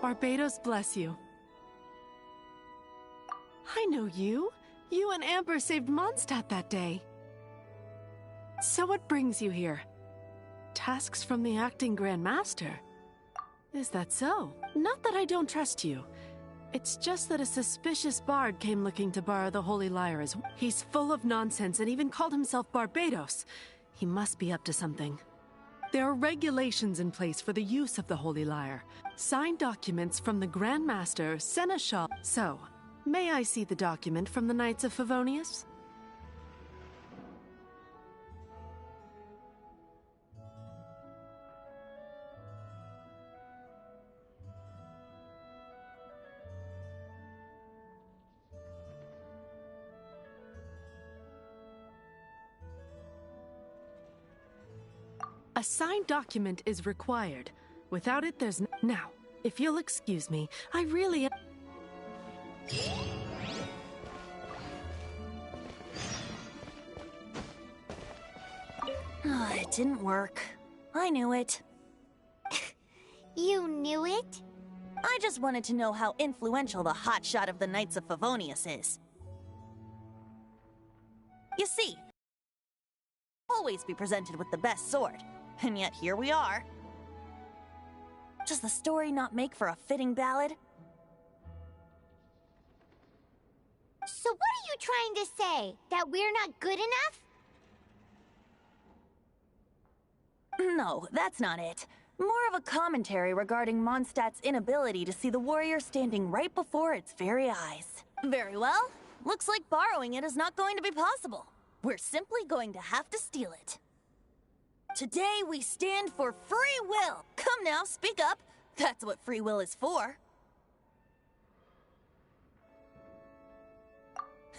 Barbados bless you. I know you. You and Amber saved Mondstadt that day. So what brings you here? Tasks from the acting Grand Master? Is that so? Not that I don't trust you. It's just that a suspicious bard came looking to borrow the Holy Lyre as well. He's full of nonsense and even called himself Barbados. He must be up to something. There are regulations in place for the use of the Holy Lyre. Signed documents from the Grand Master, Seneschal. So, may I see the document from the Knights of Favonius? A signed document is required. Without it, there's no... Now, if you'll excuse me, I really... It didn't work. I knew it. You knew it? I just wanted to know how influential the hotshot of the Knights of Favonius is. You see, always be presented with the best sword, and yet here we are. Does the story not make for a fitting ballad? So what are you trying to say? That we're not good enough? No, that's not it. More of a commentary regarding Mondstadt's inability to see the warrior standing right before its very eyes. Very well. Looks like borrowing it is not going to be possible. We're simply going to have to steal it. Today we stand for free will. Come now, speak up. That's what free will is for.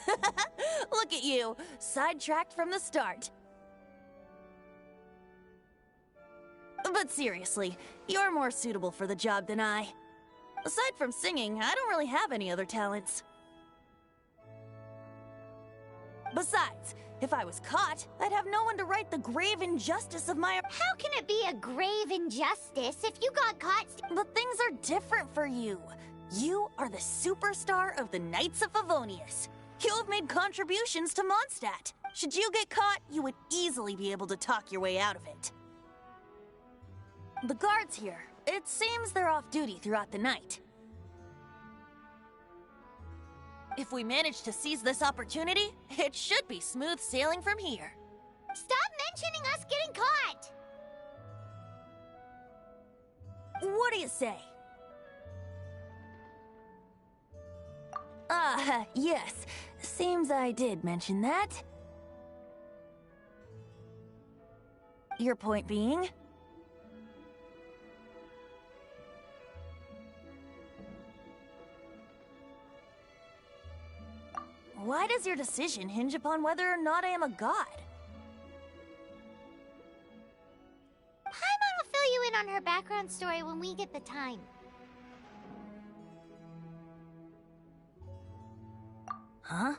Look at you, sidetracked from the start. But seriously, you're more suitable for the job than I. Aside from singing, I don't really have any other talents. Besides, if I was caught, I'd have no one to right the grave injustice of my... How can it be a grave injustice if you got caught? But things are different for you. You are the superstar of the Knights of Favonius. You have made contributions to Mondstadt. Should you get caught, you would easily be able to talk your way out of it. The guards here, it seems they're off duty throughout the night. If we manage to seize this opportunity, it should be smooth sailing from here. Stop mentioning us getting caught! What do you say? Yes. Seems I did mention that. Your point being? Why does your decision hinge upon whether or not I am a god? Paimon will fill you in on her background story when we get the time. Huh?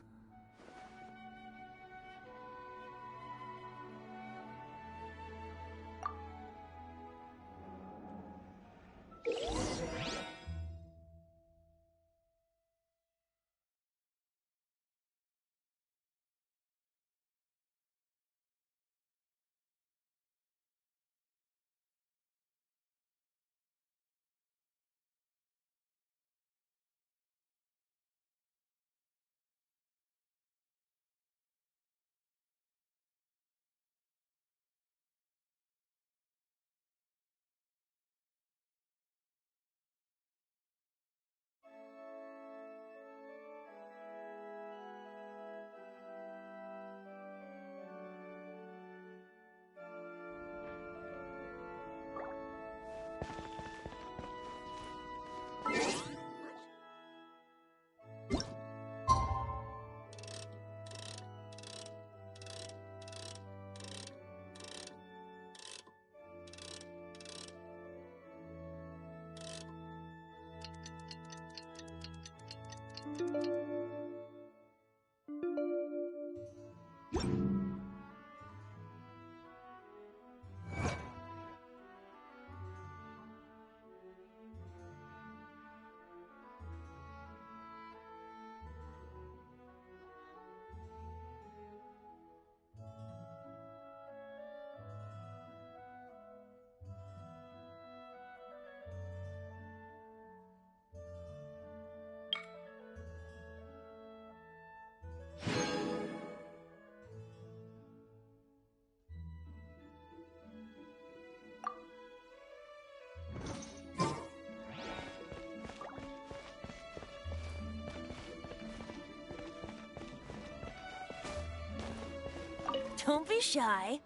Don't be shy.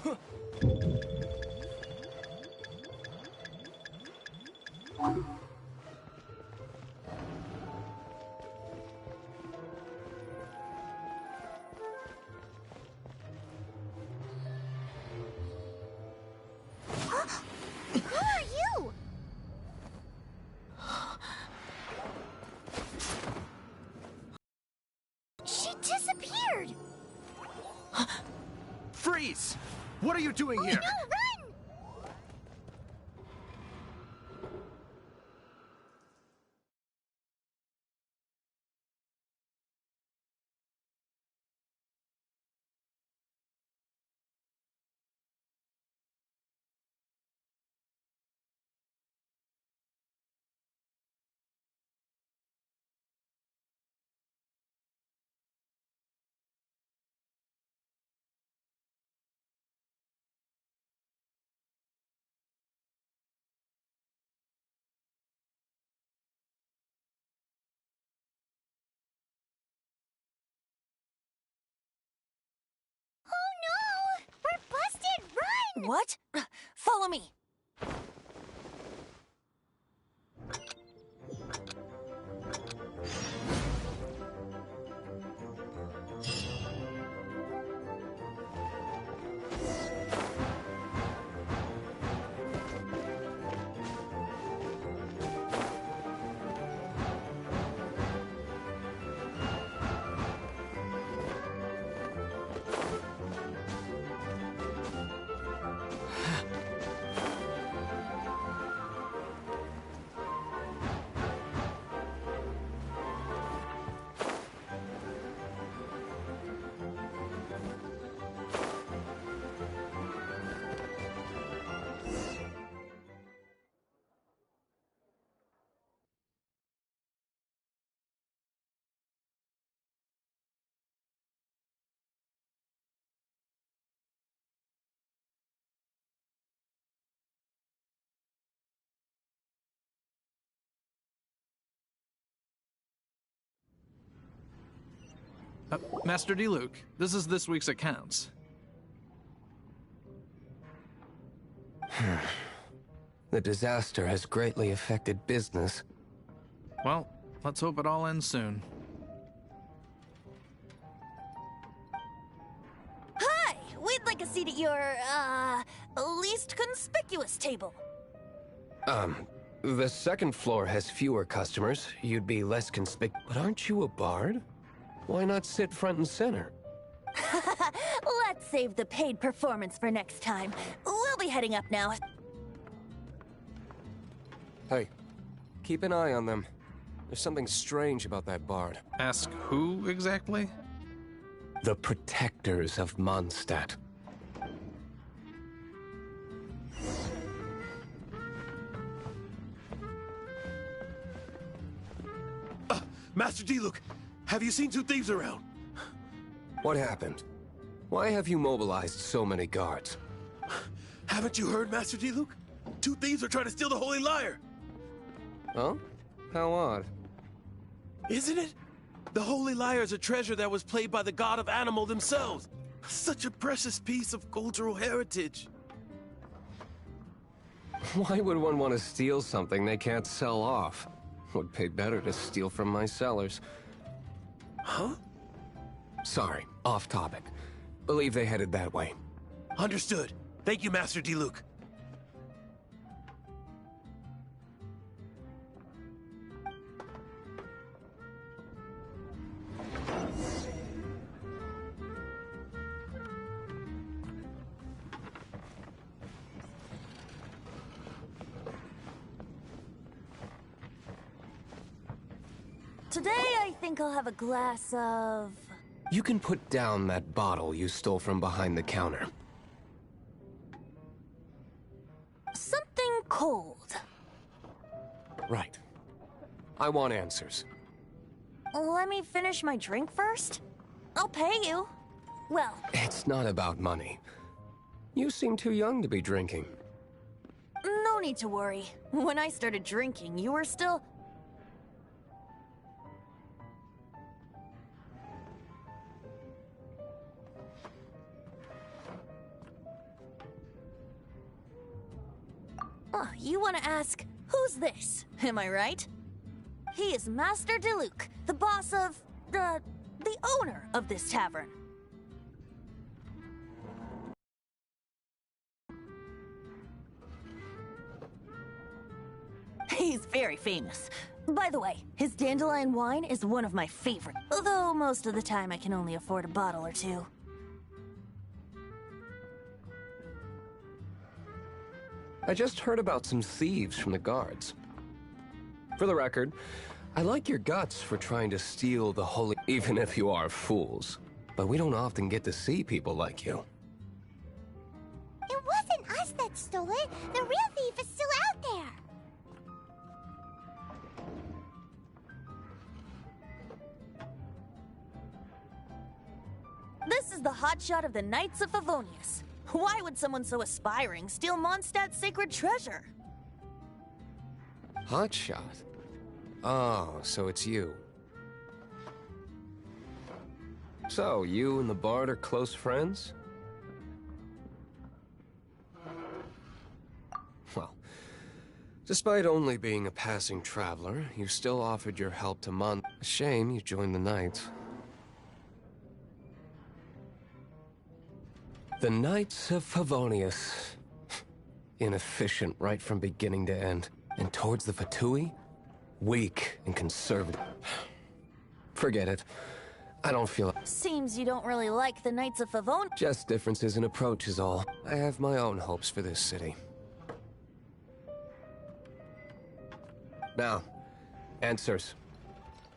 Who are you? She disappeared! Freeze! What are you doing here? No, run! Oh no! We're busted! Run! What? Follow me. Master Diluc, this is this week's accounts. The disaster has greatly affected business. Well, let's hope it all ends soon. Hi! We'd like a seat at your, least conspicuous table. The second floor has fewer customers. You'd be less But aren't you a bard? Why not sit front and center? Let's save the paid performance for next time. We'll be heading up now. Hey, keep an eye on them. There's something strange about that bard. Ask who exactly? The protectors of Mondstadt. Master Diluc, have you seen two thieves around? What happened? Why have you mobilized so many guards? Haven't you heard, Master Diluc? Two thieves are trying to steal the Holy Lyre. Huh? How odd. Isn't it? The Holy Lyre is a treasure that was played by the god of animal themselves. Such a precious piece of cultural heritage. Why would one want to steal something they can't sell off? Would pay better to steal from my sellers. Huh? Sorry, off topic. Believe they headed that way. Understood. Thank you, Master Diluc. Today, I think I'll have a glass of... You can put down that bottle you stole from behind the counter. something cold. Right. I want answers. Let me finish my drink first. I'll pay you. Well, It's not about money. You seem too young to be drinking. no need to worry. When I started drinking, you were still... Huh, you want to ask, who's this? Am I right? He is Master Diluc, the boss of, the owner of this tavern. He's very famous. By the way, his dandelion wine is one of my favorites, although most of the time I can only afford a bottle or two. I just heard about some thieves from the guards. For the record, I like your guts for trying to steal the holy, even if you are fools. But we don't often get to see people like you. It wasn't us that stole it. The real thief is still out there. This is the hotshot of the Knights of Favonius. Why would someone so aspiring steal Mondstadt's sacred treasure? Hotshot? Oh, so it's you. So, you and the Bard are close friends? Well, despite only being a passing traveler, you still offered your help to Mon. A shame you joined the Knights. The Knights of Favonius. Inefficient right from beginning to end. And towards the Fatui? Weak and conservative. Forget it. I don't feel... Seems you don't really like the Knights of Favonius. Just differences in approach is all. I have my own hopes for this city. Now, answers.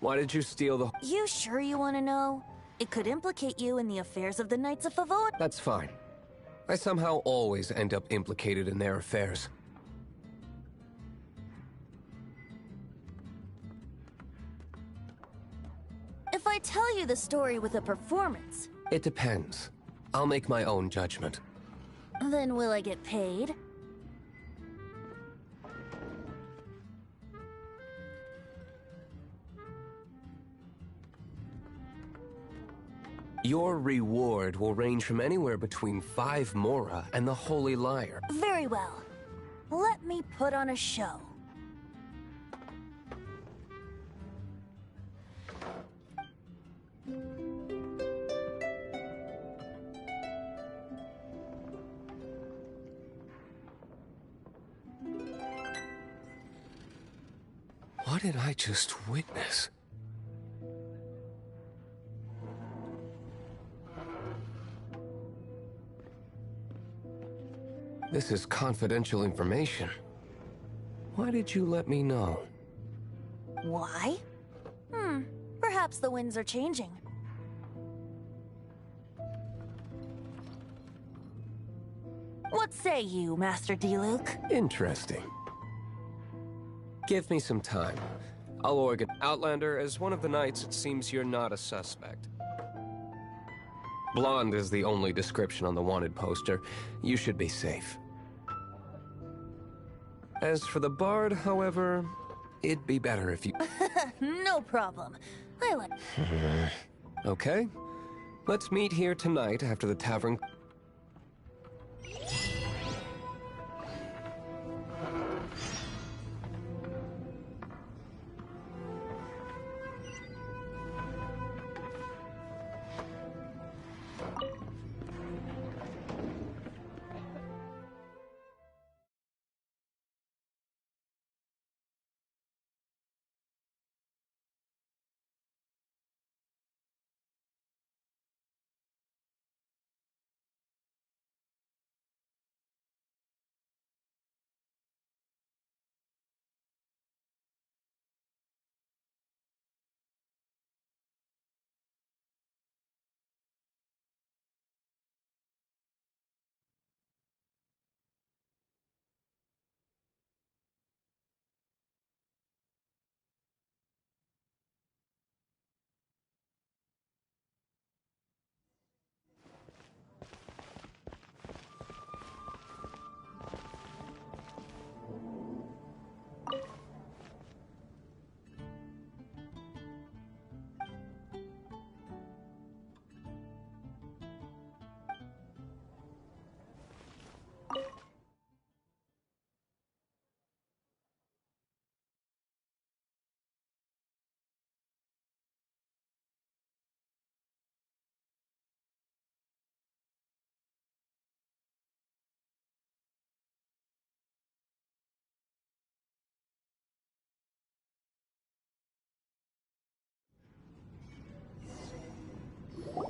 Why did you steal the... You sure you want to know? It could implicate you in the affairs of the Knights of Favonius. That's fine. I somehow always end up implicated in their affairs. If I tell you the story with a performance... It depends. I'll make my own judgment. Then will I get paid? Your reward will range from anywhere between 5 Mora and the Holy Liar. Very well. Let me put on a show. What did I just witness? This is confidential information. Why did you let me know? Why? Perhaps the winds are changing. What say you, Master Diluc? Interesting. Give me some time. I'll organize. Outlander, as one of the knights, it seems you're not a suspect. Blonde is the only description on the wanted poster. You should be safe. As for the Bard, however, it'd be better if you... No problem. I like... Okay. Let's meet here tonight after the tavern...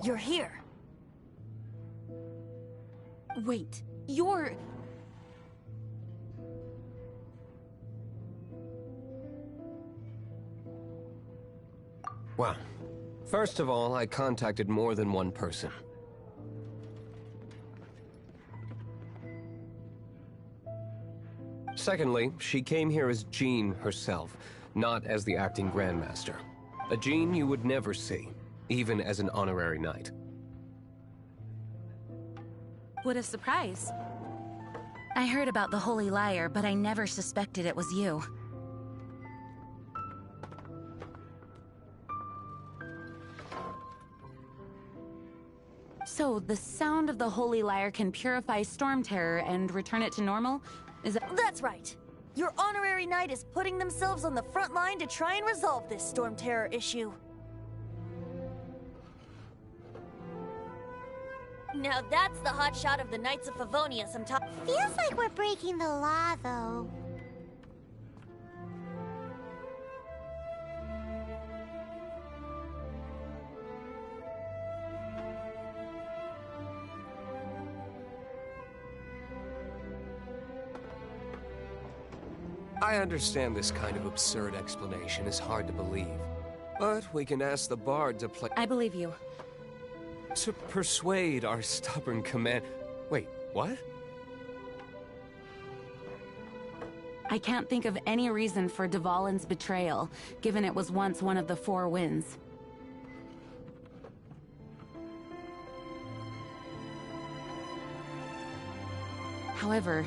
you're here. Wait, you're... Well, first of all, I contacted more than one person. Secondly, she came here as Jean herself, not as the acting Grandmaster. A Jean you would never see, even as an honorary knight. What a surprise. I heard about the Holy Liar, but I never suspected it was you. So, the sound of the Holy Liar can purify Storm Terror and return it to normal? Is that... That's right. Your honorary knight is putting themselves on the front line to try and resolve this Storm Terror issue. Now that's the hot shot of the Knights of Favonius I'm talking. Feels like we're breaking the law, though. I understand this kind of absurd explanation is hard to believe, but we can ask the Bard to play... I believe you. To persuade our stubborn command... Wait, what? I can't think of any reason for Dvalin's betrayal, given it was once one of the Four Winds. However,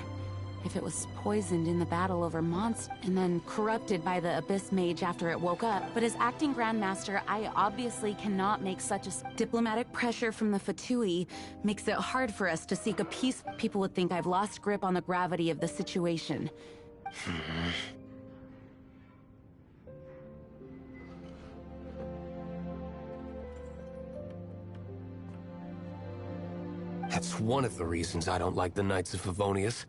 if it was poisoned in the battle over Monst, and then corrupted by the Abyss Mage after it woke up, but as acting Grandmaster, I obviously cannot make such a... Diplomatic pressure from the Fatui makes it hard for us to seek a peace. People would think I've lost grip on the gravity of the situation. That's one of the reasons I don't like the Knights of Favonius.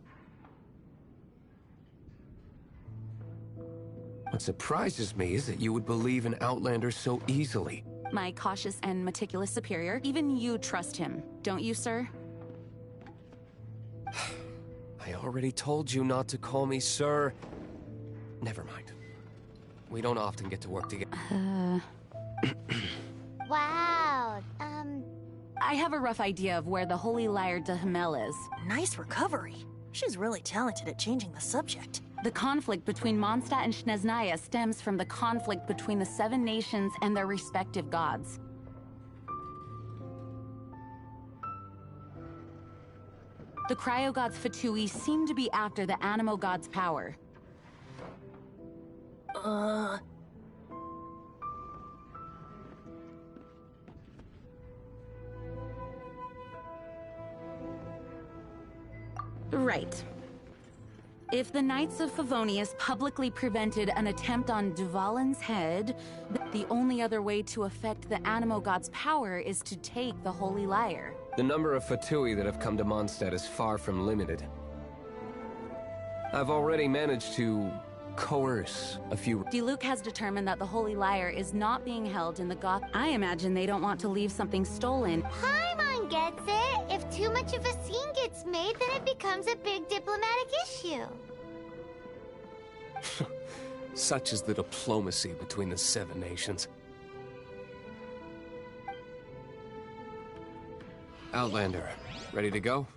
What surprises me is that you would believe in Outlanders so easily. My cautious and meticulous superior, even you trust him, don't you, sir? I already told you not to call me sir. Never mind. We don't often get to work together. Wow, I have a rough idea of where the Holy Liar de Himmel is. Nice recovery. She's really talented at changing the subject. The conflict between Mondstadt and Snezhnaya stems from the conflict between the Seven Nations and their respective gods. The cryo-gods Fatui seem to be after the Animo god's power. Right. If the Knights of Favonius publicly prevented an attempt on Dvalin's head, the only other way to affect the Animo god's power is to take the Holy Liar. The number of Fatui that have come to Mondstadt is far from limited. I've already managed to coerce a few... Diluc has determined that the Holy Liar is not being held in the Goth... I imagine they don't want to leave something stolen. Paimon gets it. If too much of a scene gets made, then it becomes a big diplomatic issue. Such is the diplomacy between the Seven Nations. Outlander, ready to go?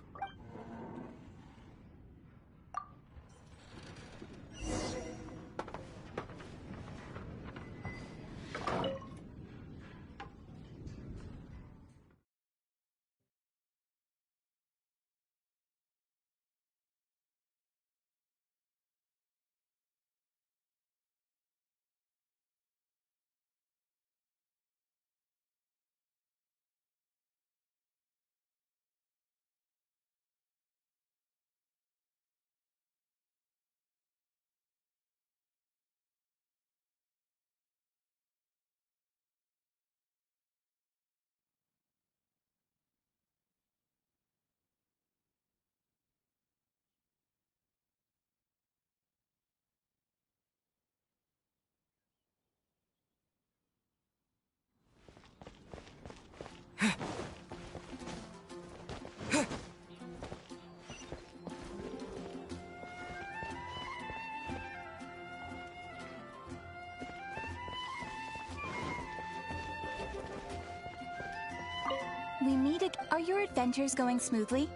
me to... Are your adventures going smoothly?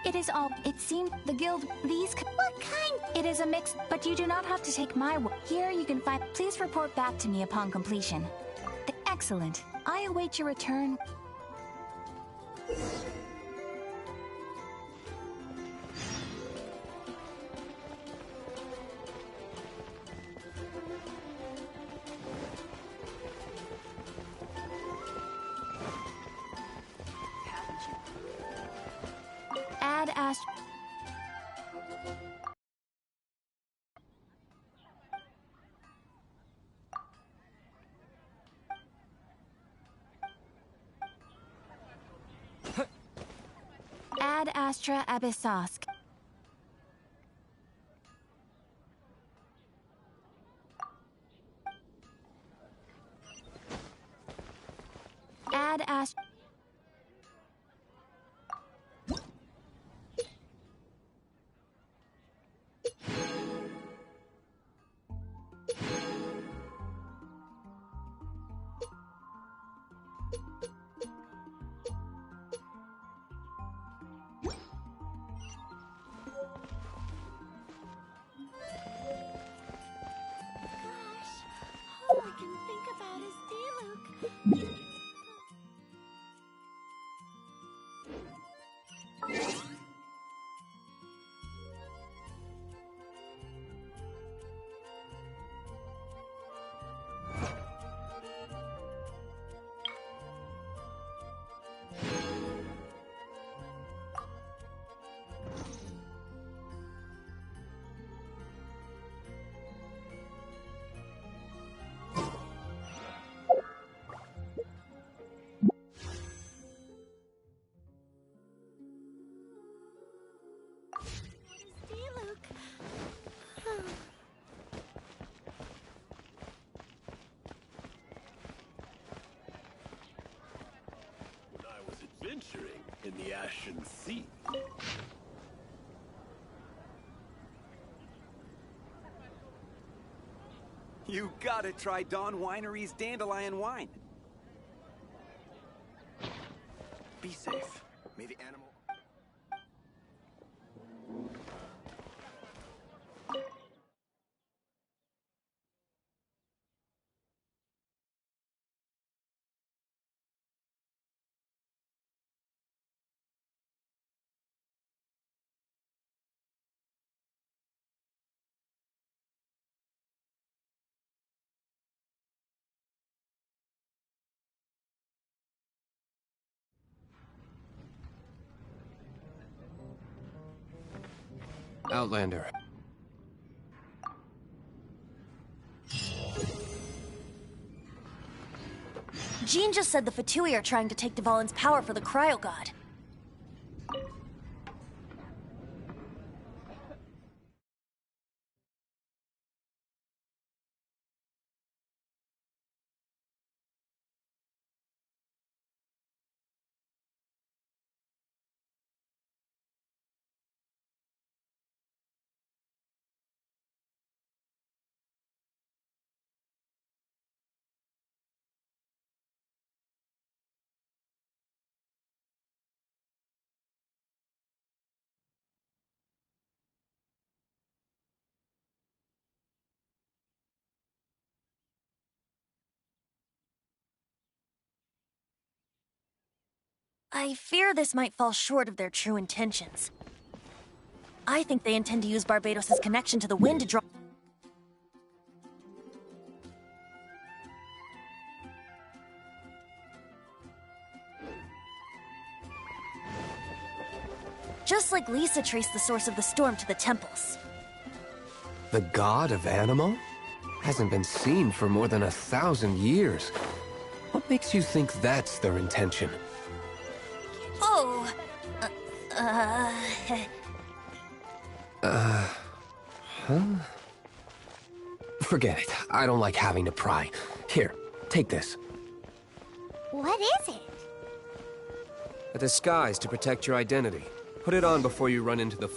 It is all... It seemed the guild... These... What kind? It is a mix, but you do not have to take my word. Here you can find... Please report back to me upon completion. Excellent. I await your return. Ad Ast... Ad Astra Abyssosk. Ad Astra... All I can think about is Diluc. When I was adventuring in the Ashen Sea. You gotta try Dawn Winery's Dandelion Wine. Be safe. May the animal... Outlander. Jean just said the Fatui are trying to take Dvalin's power for the Cryo God. I fear this might fall short of their true intentions. I think they intend to use Barbados' connection to the wind to draw... Just like Lisa traced the source of the storm to the temples. The god of Animo? Hasn't been seen for more than 1,000 years. What makes you think that's their intention? Oh... Huh? Forget it. I don't like having to pry. Here, take this. What is it? A disguise to protect your identity. Put it on before you run into the...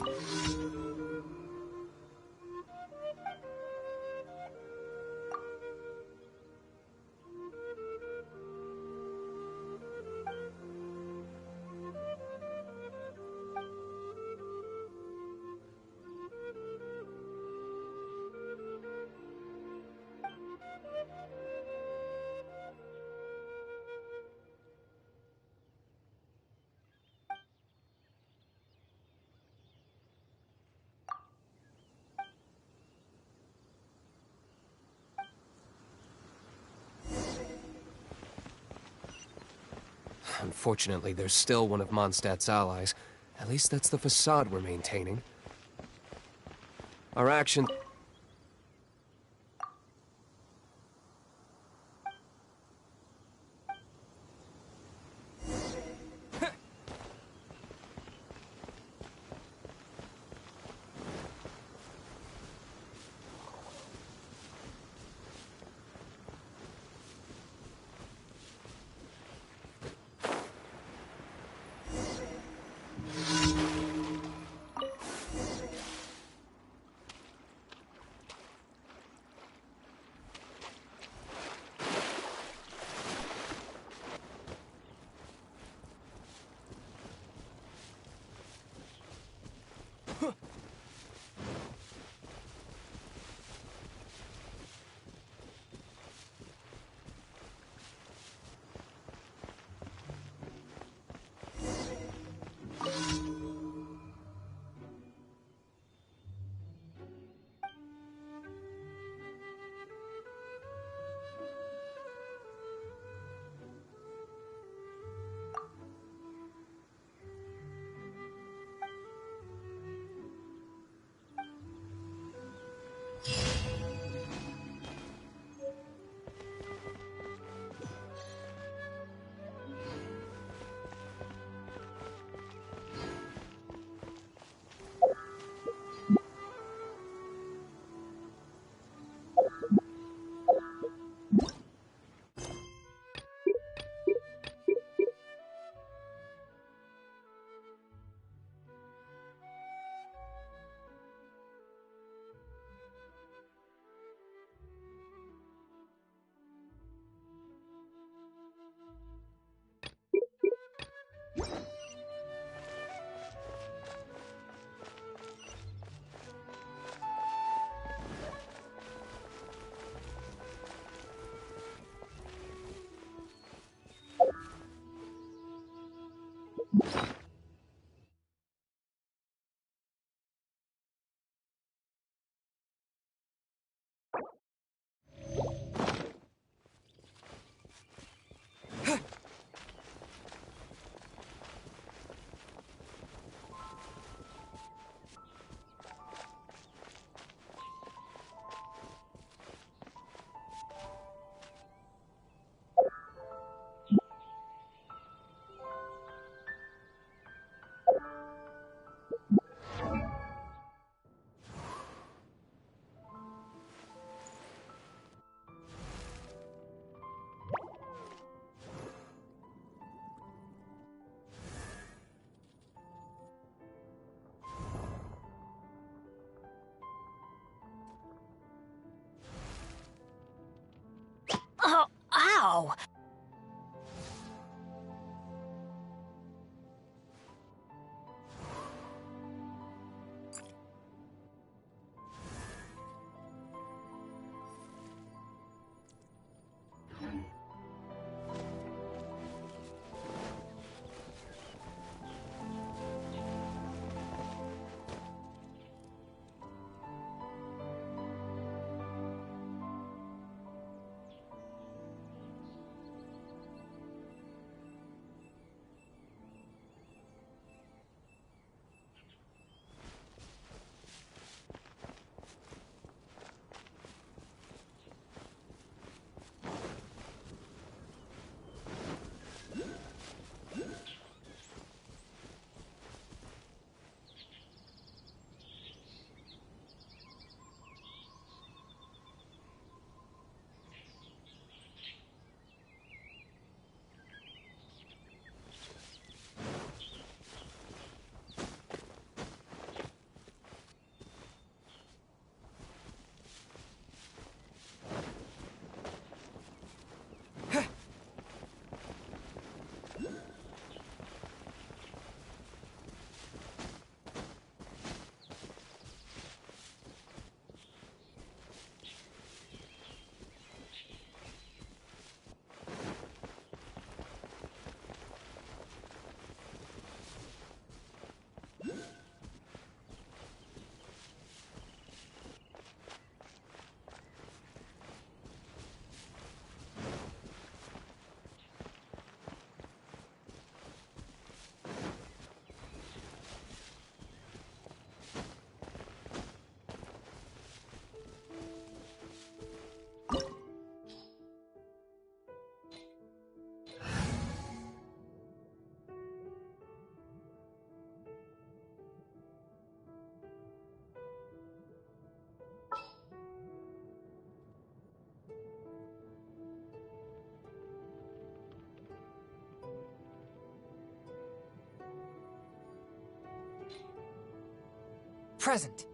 Unfortunately, there's still one of Mondstadt's allies. At least that's the facade we're maintaining. Our actions... Present.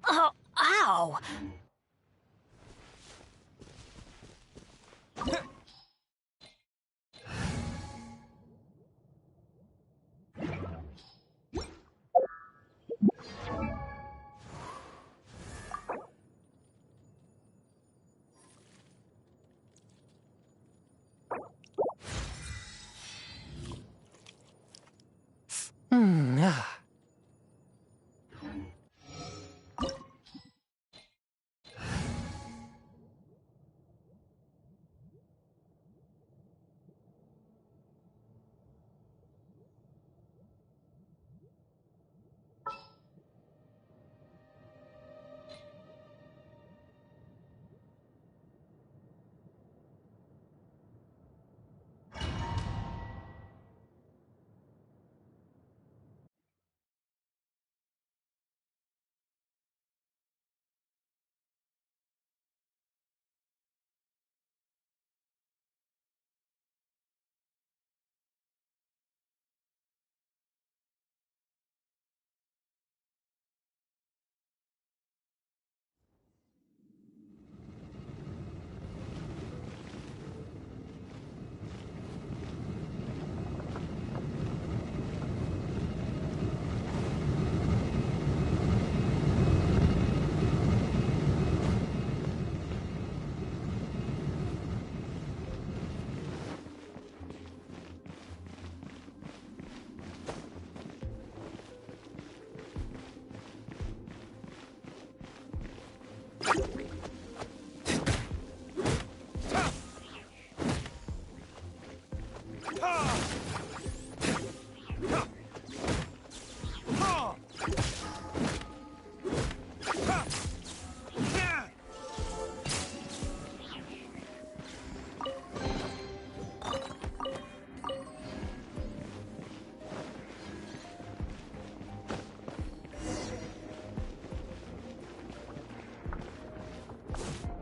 Oh, ow!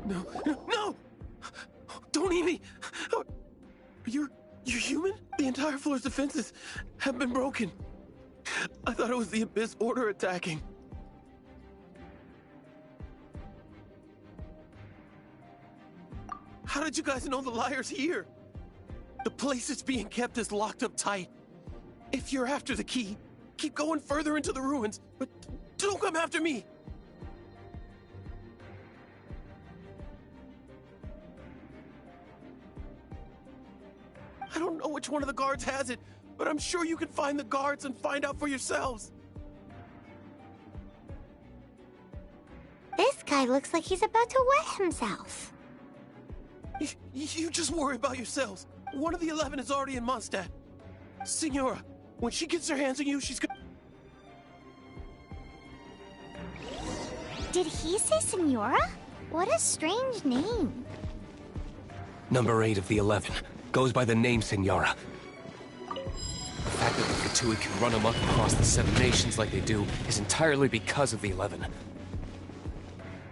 No, no, no! Don't eat me! You're human? The entire floor's defenses have been broken. I thought it was the Abyss Order attacking. How did you guys know the liar's here? The place it's being kept is locked up tight. If you're after the key, keep going further into the ruins, but don't come after me! I don't know which one of the guards has it, but I'm sure you can find the guards and find out for yourselves. This guy looks like he's about to wet himself. You just worry about yourselves. One of the 11 is already in Mondstadt. Signora, when she gets her hands on you, she's gonna... Did he say Senora? What a strange name. Number 8 of the 11. Goes by the name Senora. The fact that the Katui can run amok across the 7 nations like they do is entirely because of the 11.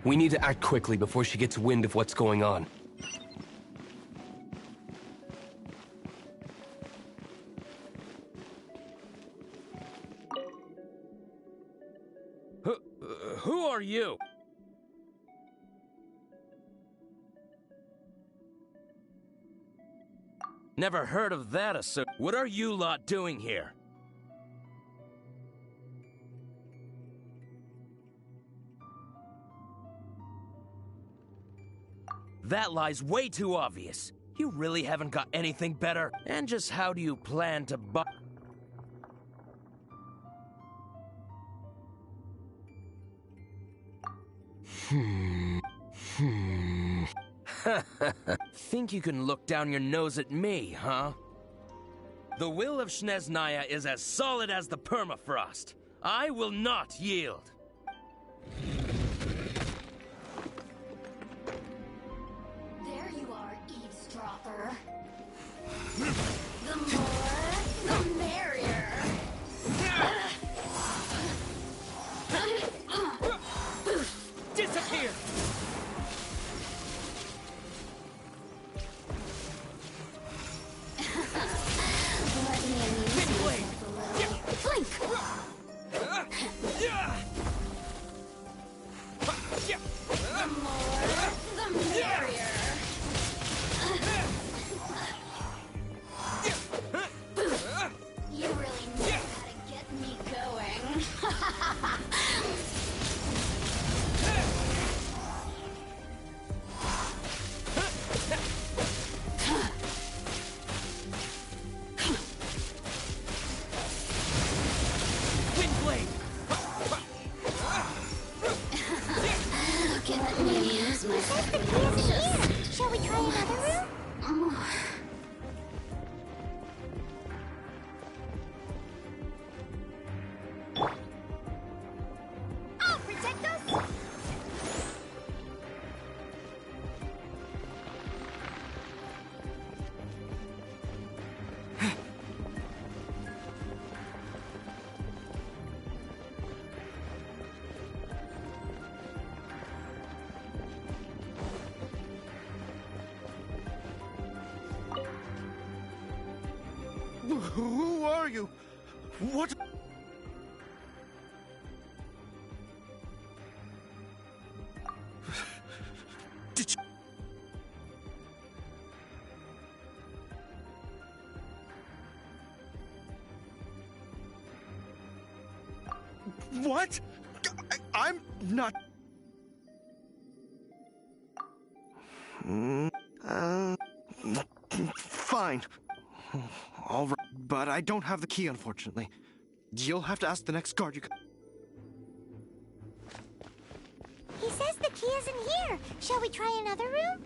We need to act quickly before she gets wind of what's going on. Who are you? Never heard of that, what are you lot doing here? That lie's way too obvious. You really haven't got anything better? And just how do you plan to Think you can look down your nose at me, huh? The will of Snezhnaya is as solid as the permafrost. I will not yield. There you are, eavesdropper. The more, the merrier. Disappear! Let me amuse myself a little. Blink! The more, the merrier. You really know how to get me going. Windblade! Okay, let me amuse myself a little. Shall we try another room? I'll protect us! Who are you? What? Did you... What? I'm not... Fine. All right, but I don't have the key, unfortunately. You'll have to ask the next guard you... He says the key isn't here. Shall we try another room?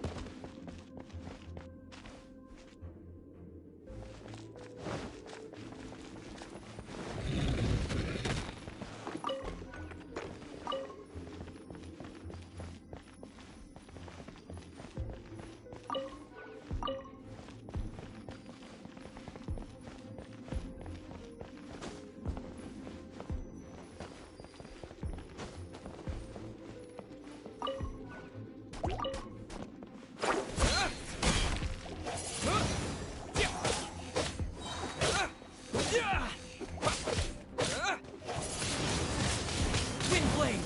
Windblade!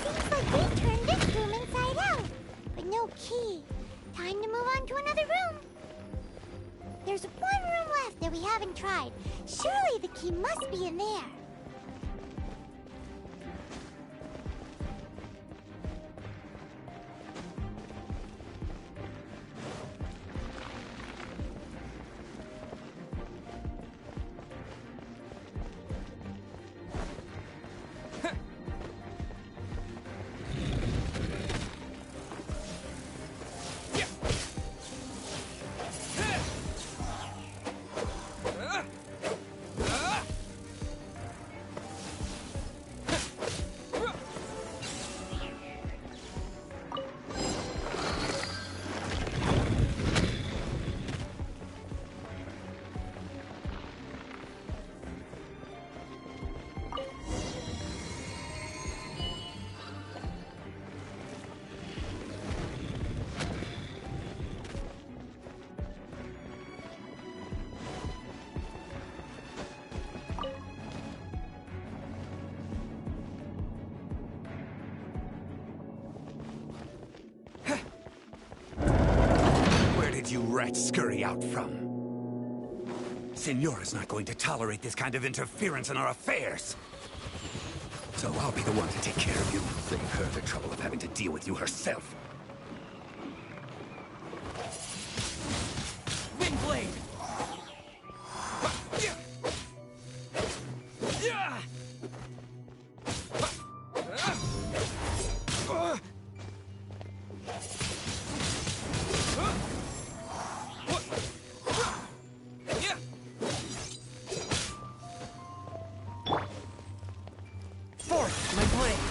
Seems like we've turned this room inside out. But no key. Time to move on to another room. There's one room left that we haven't tried. Surely the key must be in there. rats scurry out from. Senora's not going to tolerate this kind of interference in our affairs. So I'll be the one to take care of you. Save her the trouble of having to deal with you herself. Windblade! Force my blade!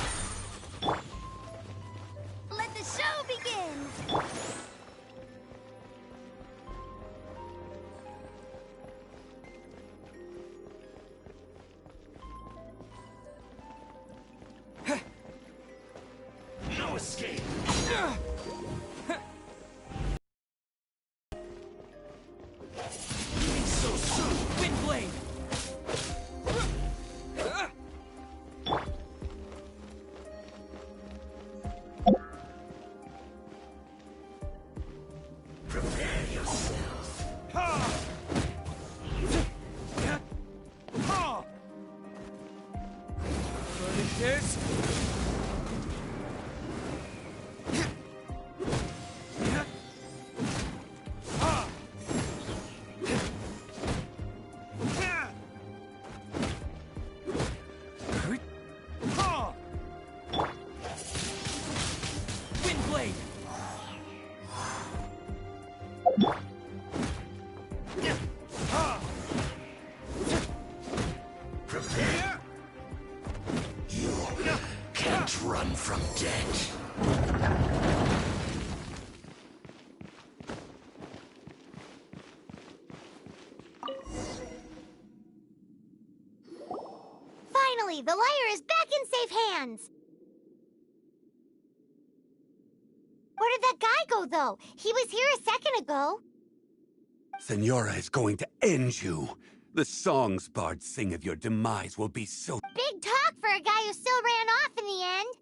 Let the show begin! No escape! So soon! Windblade! Prepare yourself. Furnishers! Windblade! Prepare. You can't run from death. Finally, the lyre is back in safe hands! Where did that guy go, though? He was here a second ago. Senora is going to end you. The songs bards sing of your demise will be so... Big talk for a guy who still ran off in the end.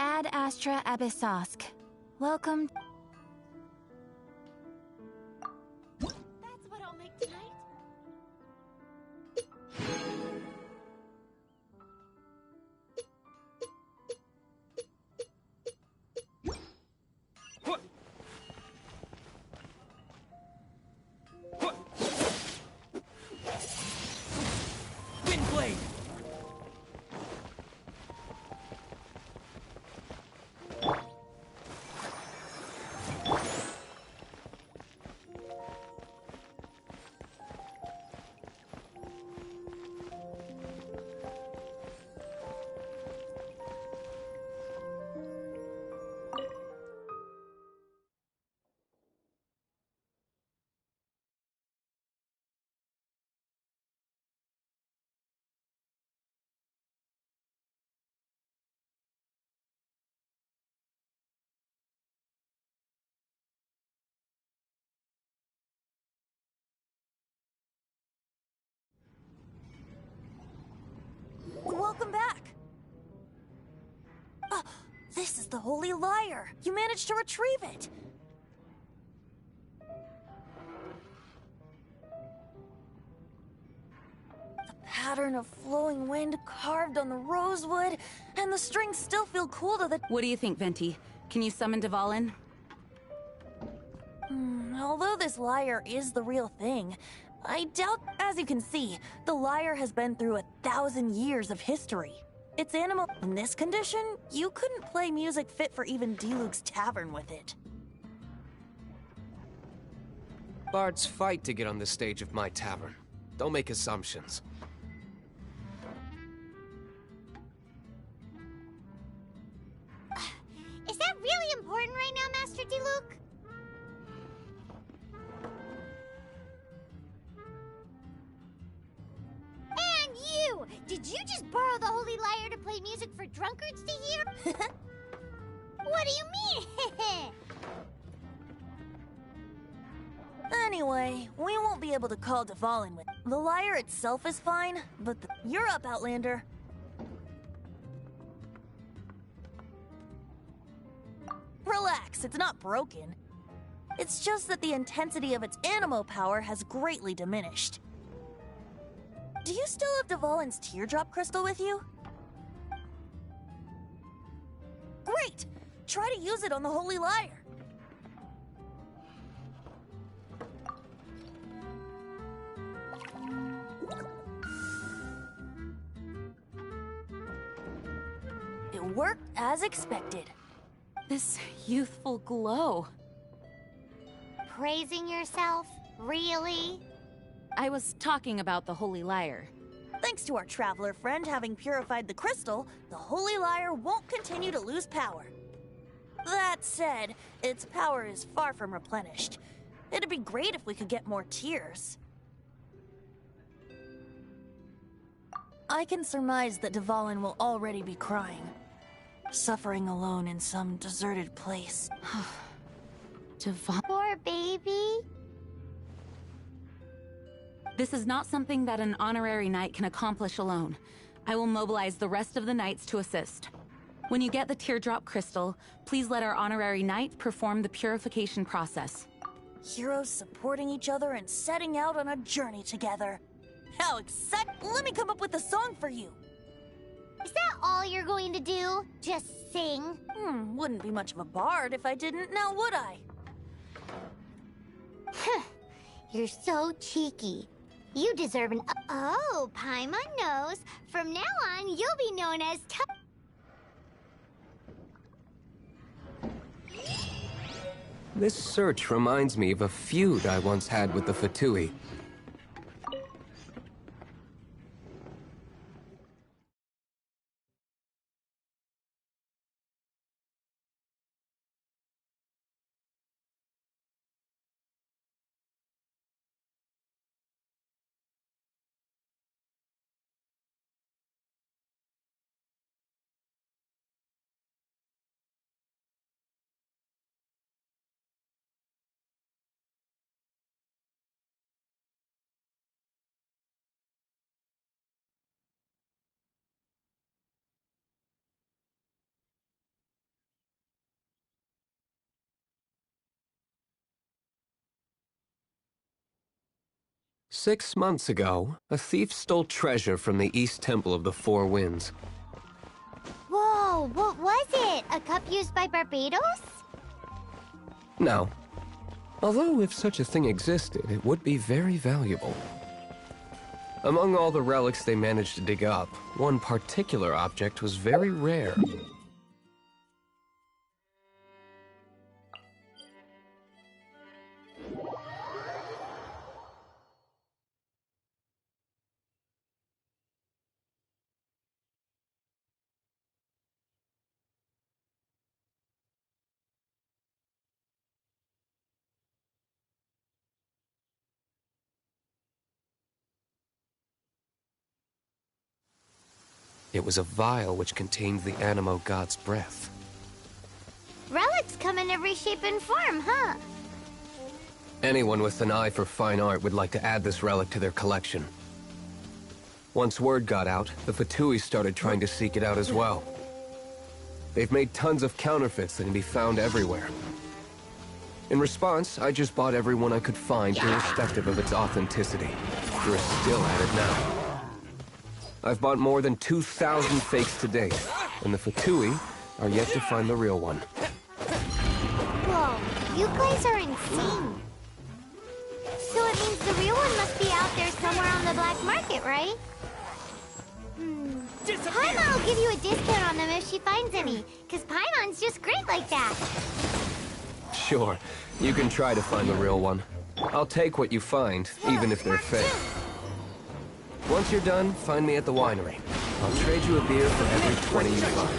Ad Astra Abyssosk. Welcome. That's what I'll make tonight. Windblade! This is the Holy Lyre. You managed to retrieve it. The pattern of flowing wind carved on the rosewood, and the strings still feel cool to the... What do you think, Venti? Can you summon Dvalin? Although this lyre is the real thing, I doubt... As you can see, the lyre has been through 1,000 years of history. Its animal... In this condition, you couldn't play music fit for even Diluc's tavern with it. Bards fight to get on the stage of my tavern. Don't make assumptions. Is that really important right now, Master Diluc? And you! Did you just borrow the Holy Lyre to play music for drunkards to hear? What do you mean? Anyway, we won't be able to call Dvalin with... The lyre itself is fine, but You're up, Outlander. Relax, it's not broken. It's just that the intensity of its animo power has greatly diminished. Do you still have Dvalin's teardrop crystal with you? Great! Try to use it on the Holy Lyre. It worked as expected. This youthful glow. Praising yourself? Really? I was talking about the Holy Lyre. Thanks to our traveler friend having purified the crystal, the Holy Lyre won't continue to lose power. That said, its power is far from replenished. It'd be great if we could get more tears. I can surmise that Dvalin will already be crying, suffering alone in some deserted place. Dvalin. Poor baby. This is not something that an honorary knight can accomplish alone. I will mobilize the rest of the knights to assist. When you get the teardrop crystal, please let our honorary knight perform the purification process. Heroes supporting each other and setting out on a journey together. How exciting! Let me come up with a song for you. Is that all you're going to do? Just sing? Wouldn't be much of a bard if I didn't, now would I? You're so cheeky. You deserve an... Oh, Paimon knows. From now on, you'll be known as... This search reminds me of a feud I once had with the Fatui. "6 months ago, a thief stole treasure from the East Temple of the Four Winds. Whoa, what was it? A cup used by Barbados? No. Although if such a thing existed, it would be very valuable. Among all the relics they managed to dig up, one particular object was very rare. It was a vial which contained the Animo God's breath. Relics come in every shape and form, huh? Anyone with an eye for fine art would like to add this relic to their collection. Once word got out, the Fatui started trying to seek it out as well. They've made tons of counterfeits that can be found everywhere. In response, I just bought every one I could find, irrespective of its authenticity. We're still at it now. I've bought more than 2,000 fakes to date, and the Fatui are yet to find the real one. Whoa, you guys are insane. So it means the real one must be out there somewhere on the black market, right? Paimon will give you a discount on them if she finds any, because Paimon's just great like that. Sure, you can try to find the real one. I'll take what you find, even if they're fake. Once you're done, find me at the winery. I'll trade you a beer for every 20 you find.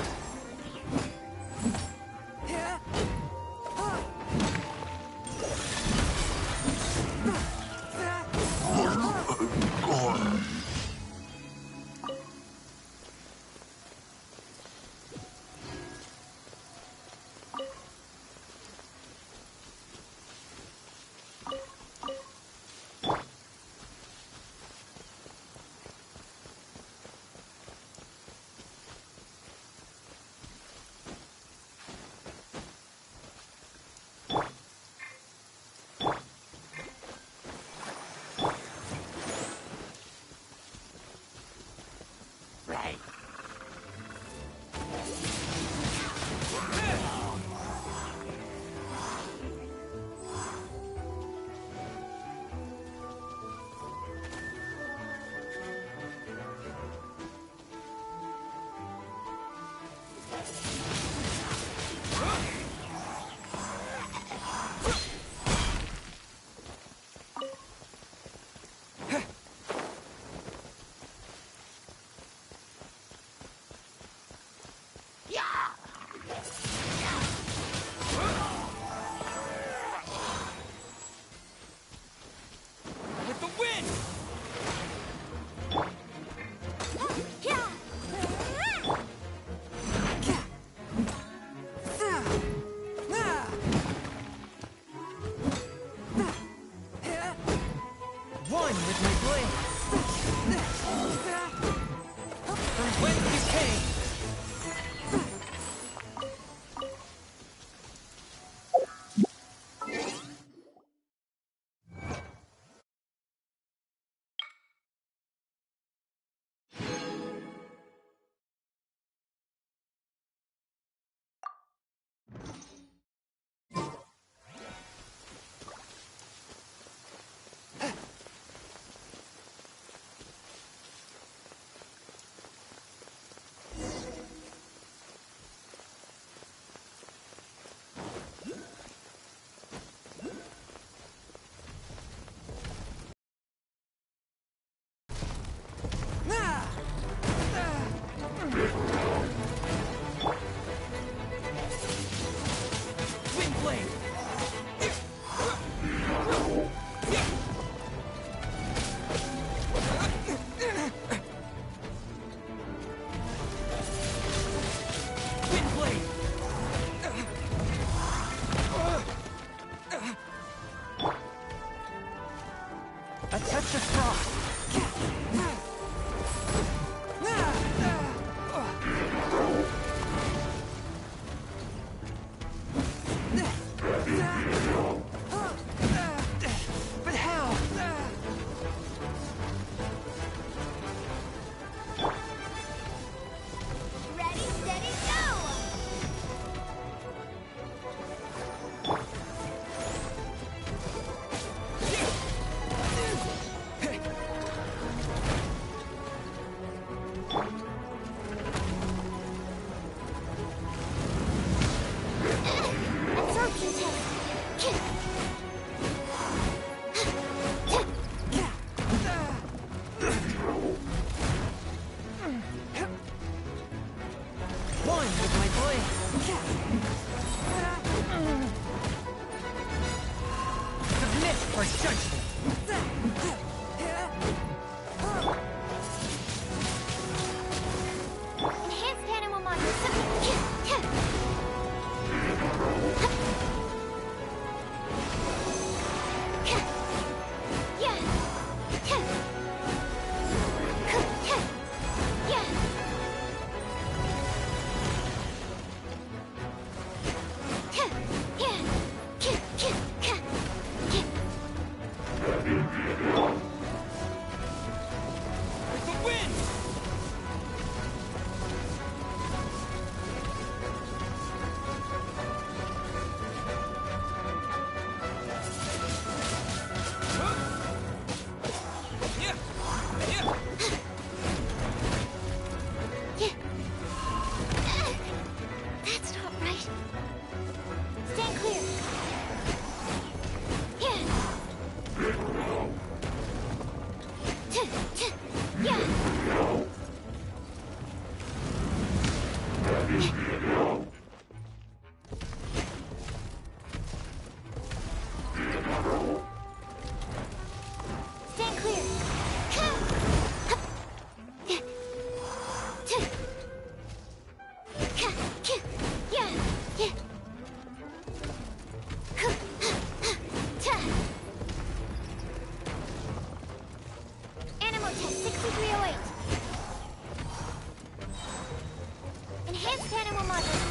Enhanced animal module.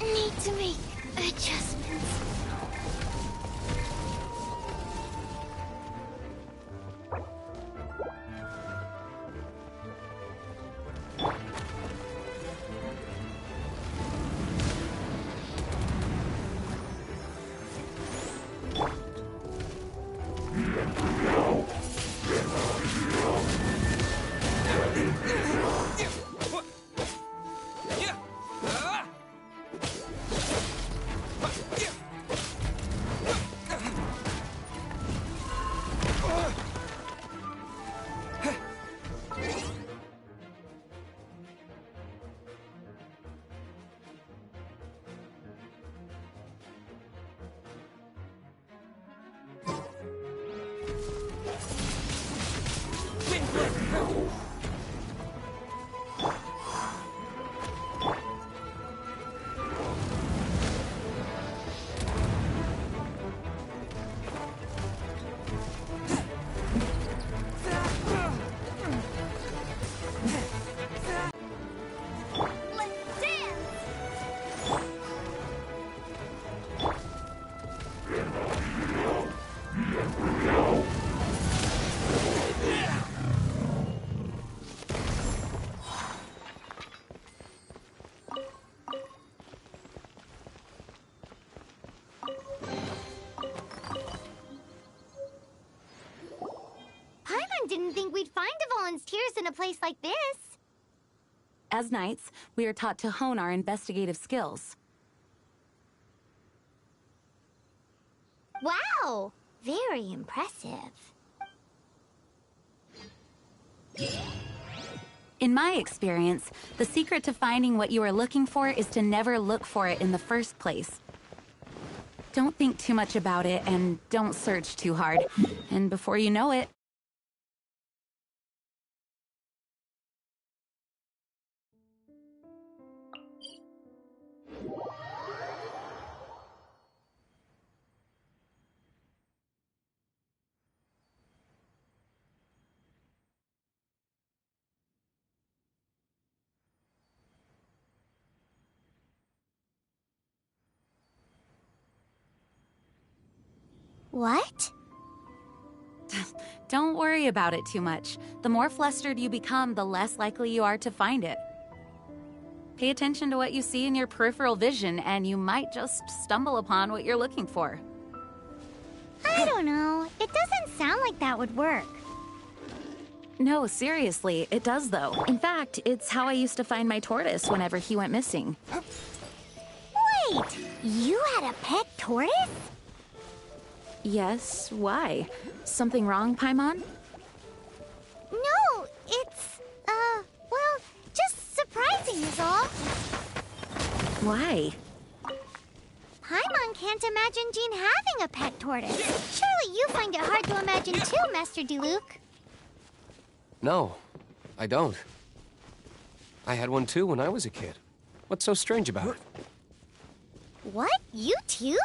Need to make adjustments. Didn't think we'd find volunteers in a place like this. As knights, we are taught to hone our investigative skills. Wow! Very impressive. In my experience, the secret to finding what you are looking for is to never look for it in the first place. Don't think too much about it and don't search too hard. And before you know it, What? don't worry about it too much. The more flustered you become, the less likely you are to find it. Pay attention to what you see in your peripheral vision, and you might just stumble upon what you're looking for. I don't know. It doesn't sound like that would work. No, seriously, it does though. In fact, it's how I used to find my tortoise whenever he went missing. Wait! You had a pet tortoise? Yes, why? Something wrong, Paimon? No, it's, well, just surprising is all. Why? Paimon can't imagine Jean having a pet tortoise. Surely you find it hard to imagine too, Master Diluc. No, I don't. I had one too when I was a kid. What's so strange about it? What? You too?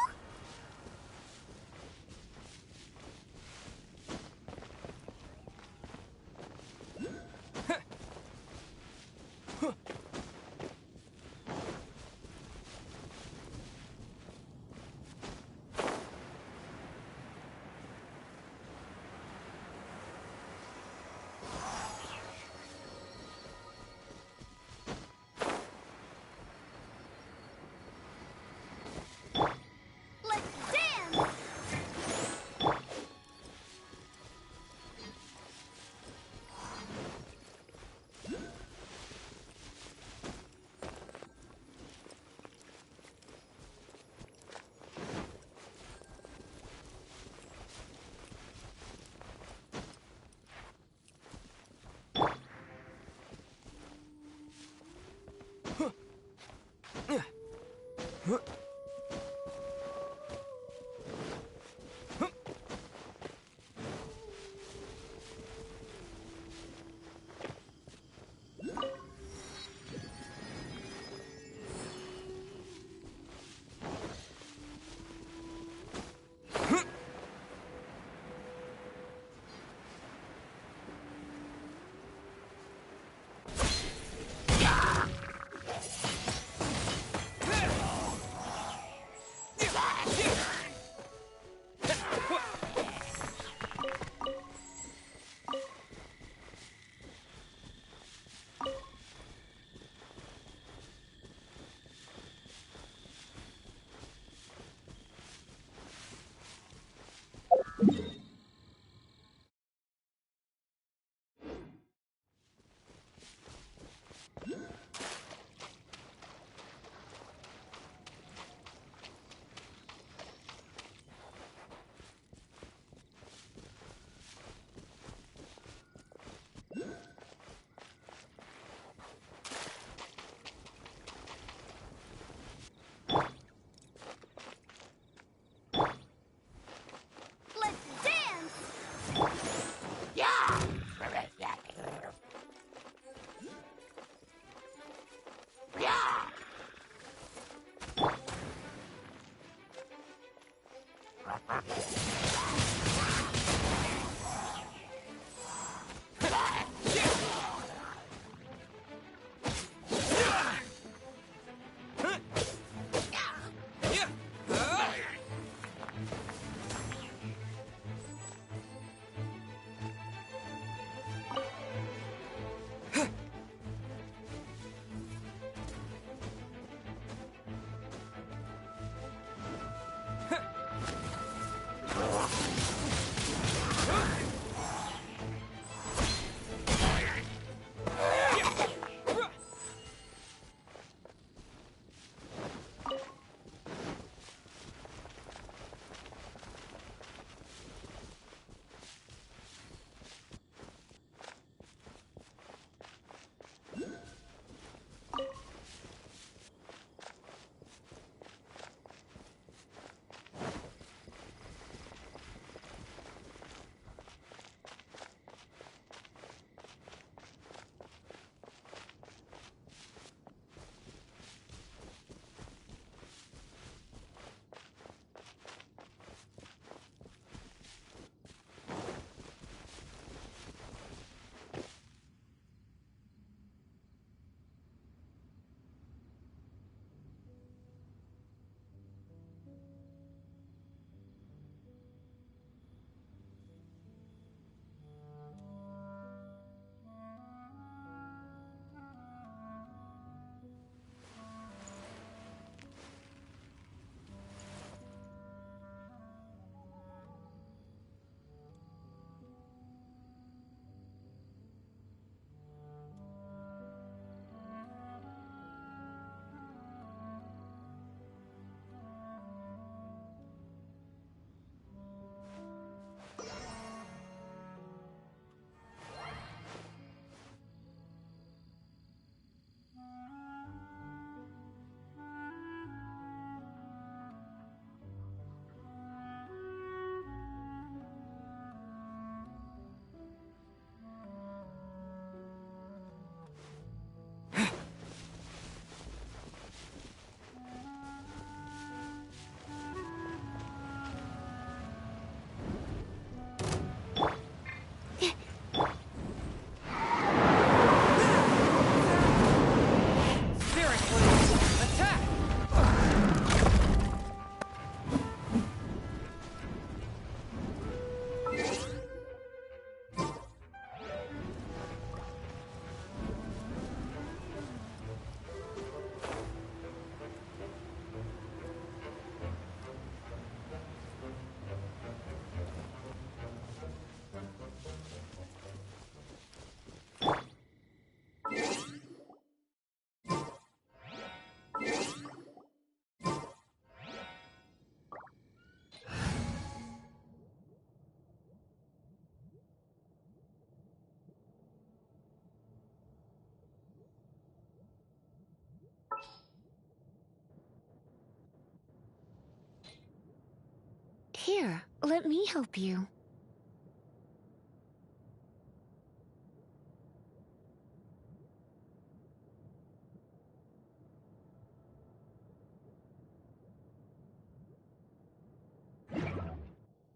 Here, let me help you.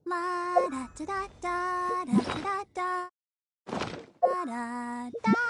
La da da da da da da da da da.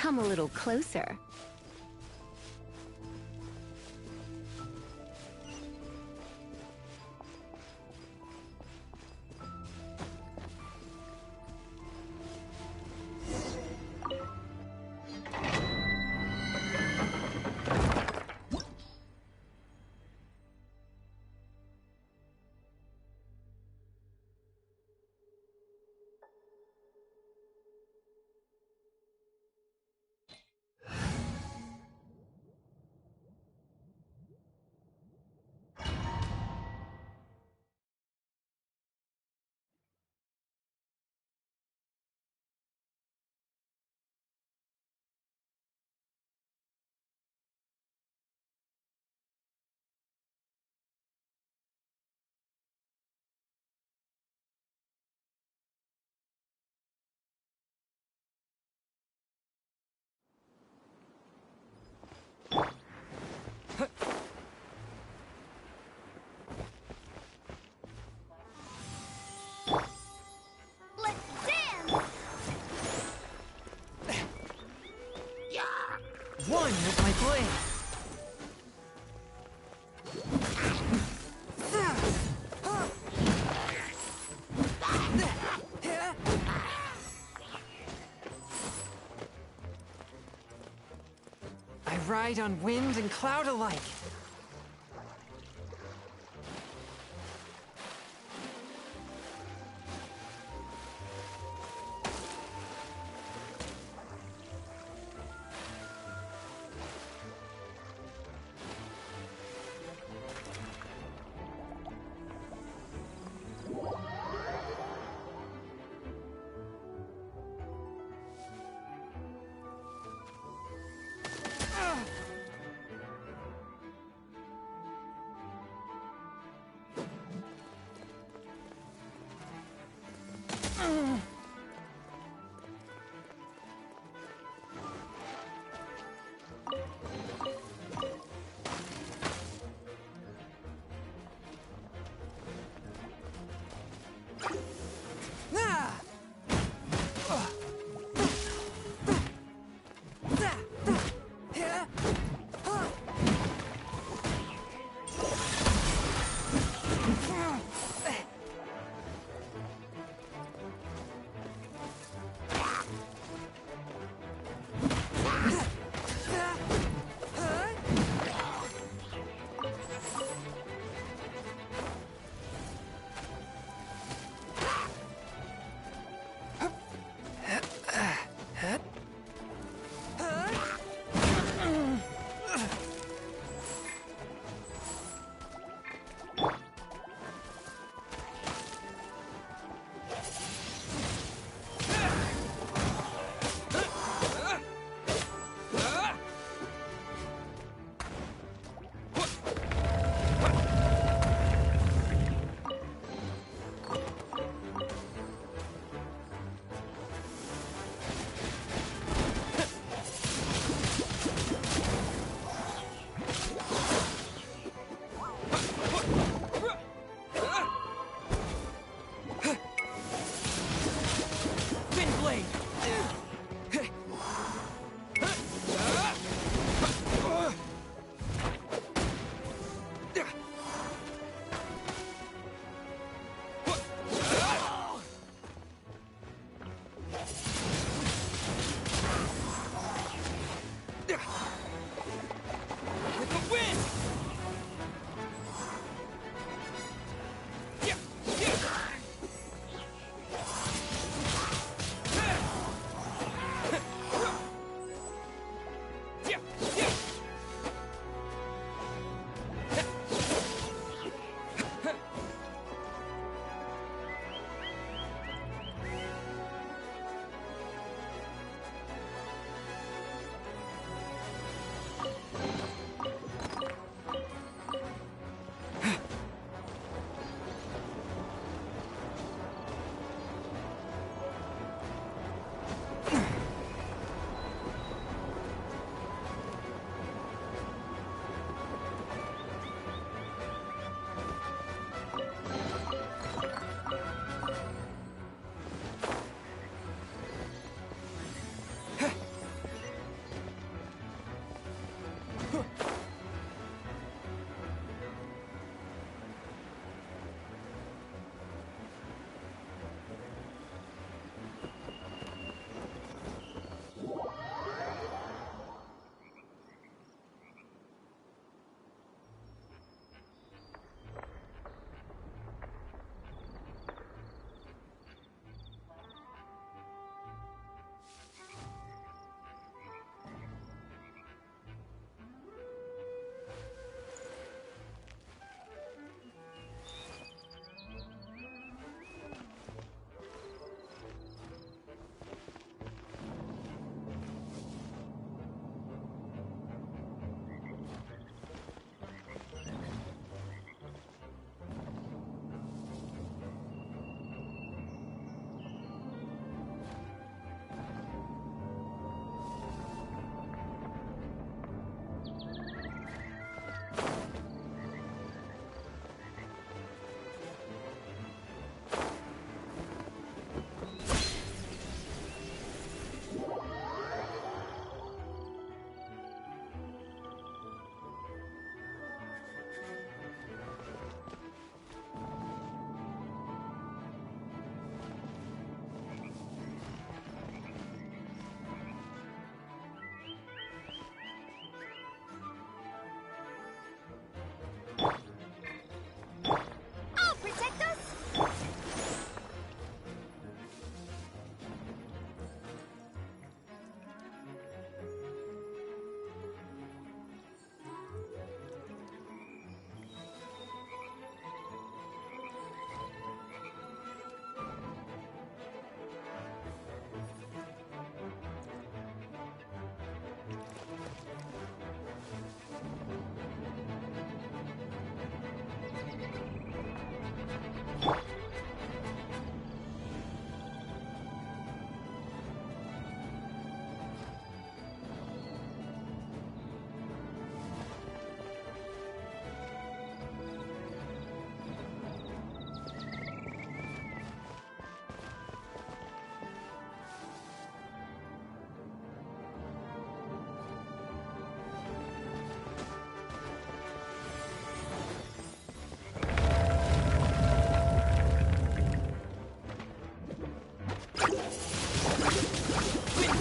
Come a little closer. One with my blade. I ride on wind and cloud alike.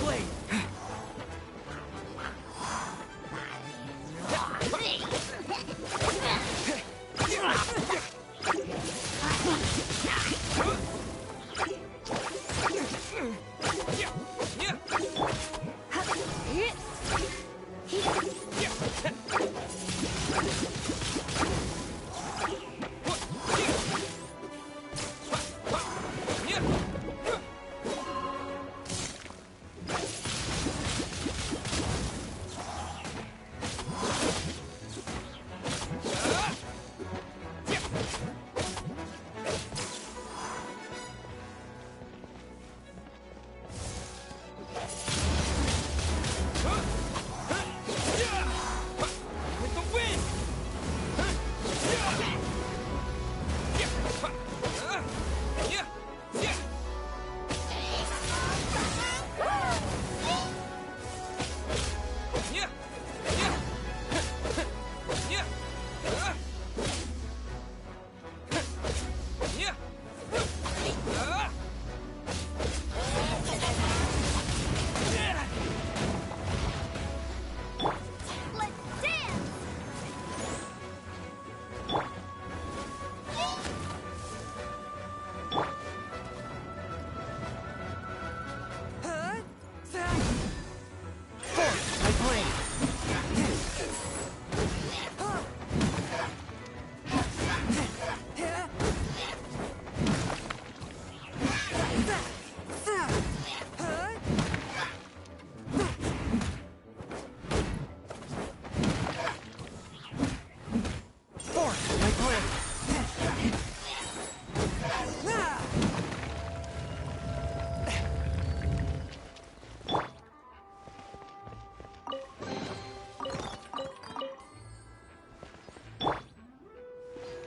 blade!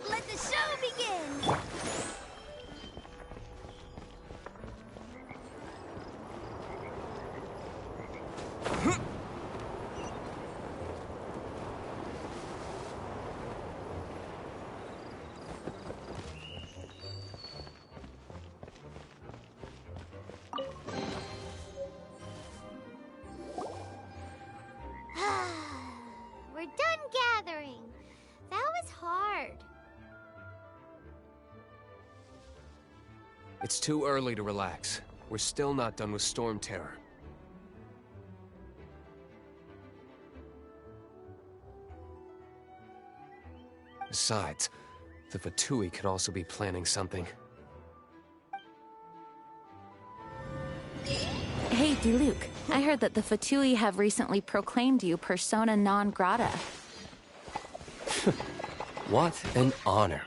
Let the show begin! We're done gathering. That was hard. It's too early to relax. We're still not done with Storm Terror. Besides, the Fatui could also be planning something. Hey, Diluc, I heard that the Fatui have recently proclaimed you persona non grata. What an honor.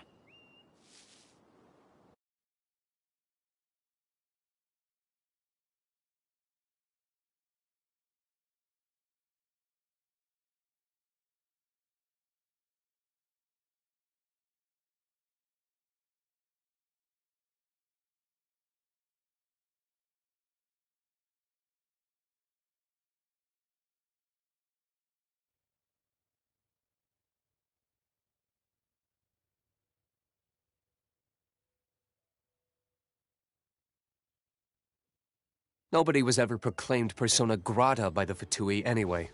Nobody was ever proclaimed persona grata by the Fatui anyway.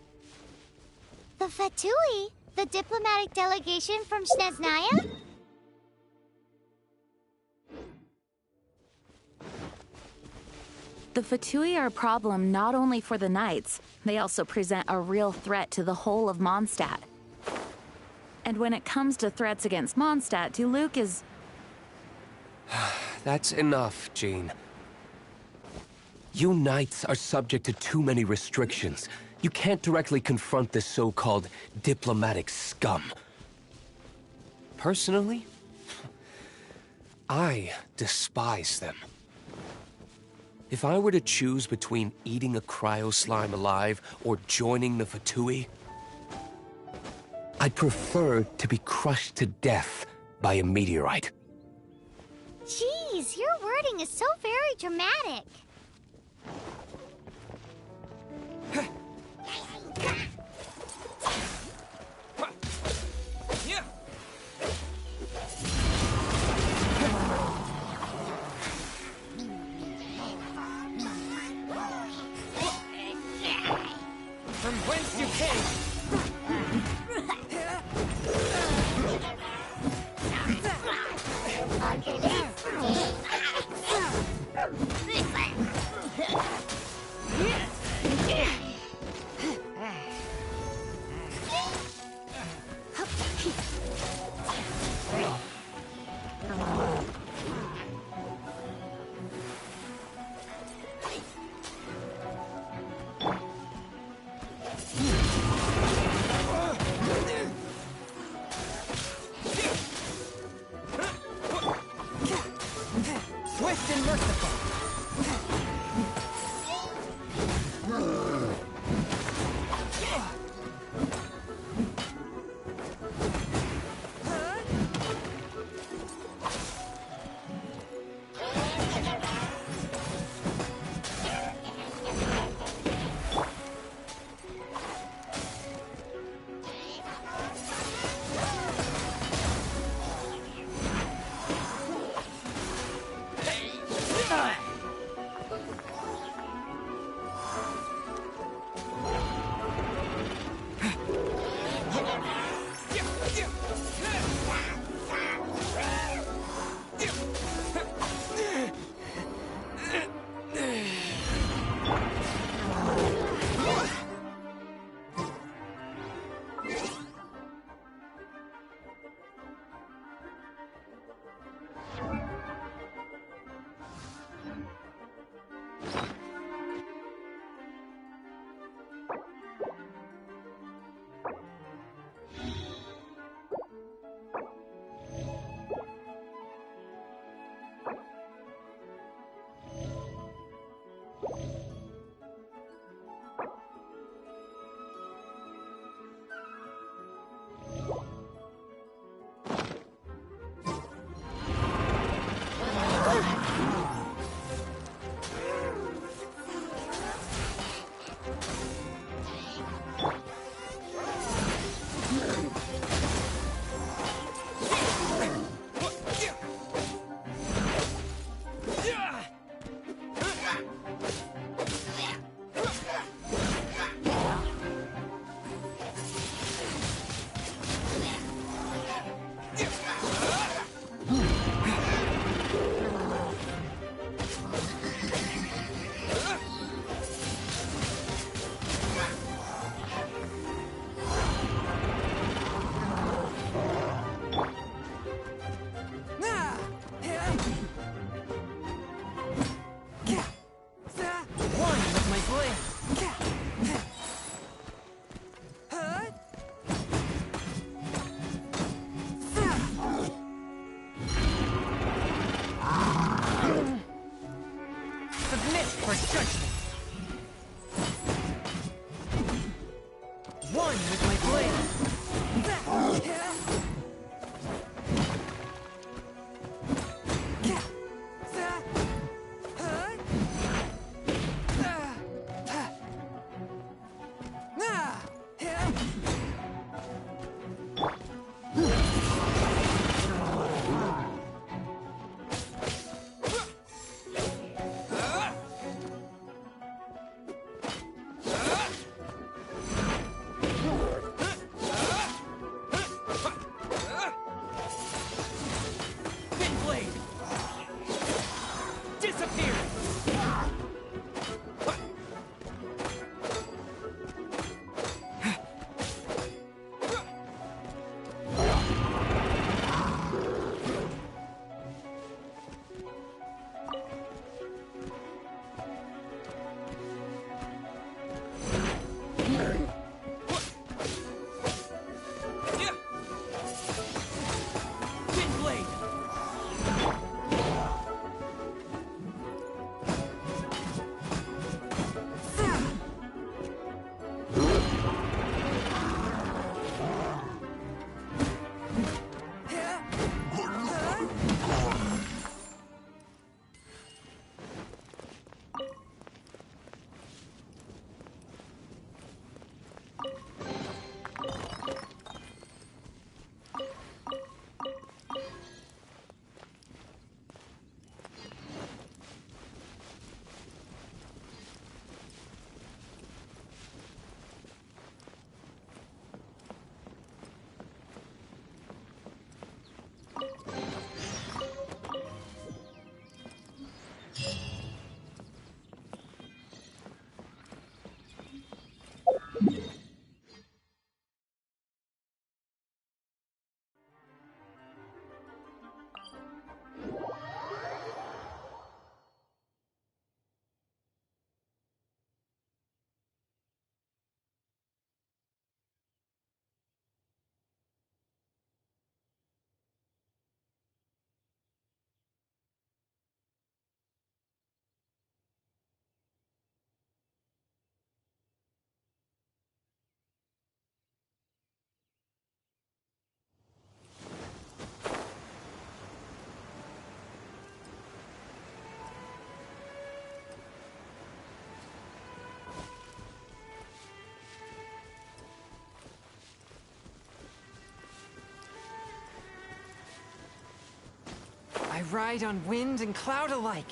The Fatui? The diplomatic delegation from Snezhnaya? The Fatui are a problem not only for the Knights, they also present a real threat to the whole of Mondstadt. And when it comes to threats against Mondstadt, Diluc is... That's enough, Jean. You Knights are subject to too many restrictions. You can't directly confront this so-called diplomatic scum. Personally, I despise them. If I were to choose between eating a cryo-slime alive or joining the Fatui, I'd prefer to be crushed to death by a meteorite. Jeez, your wording is so very dramatic. I ride on wind and cloud alike.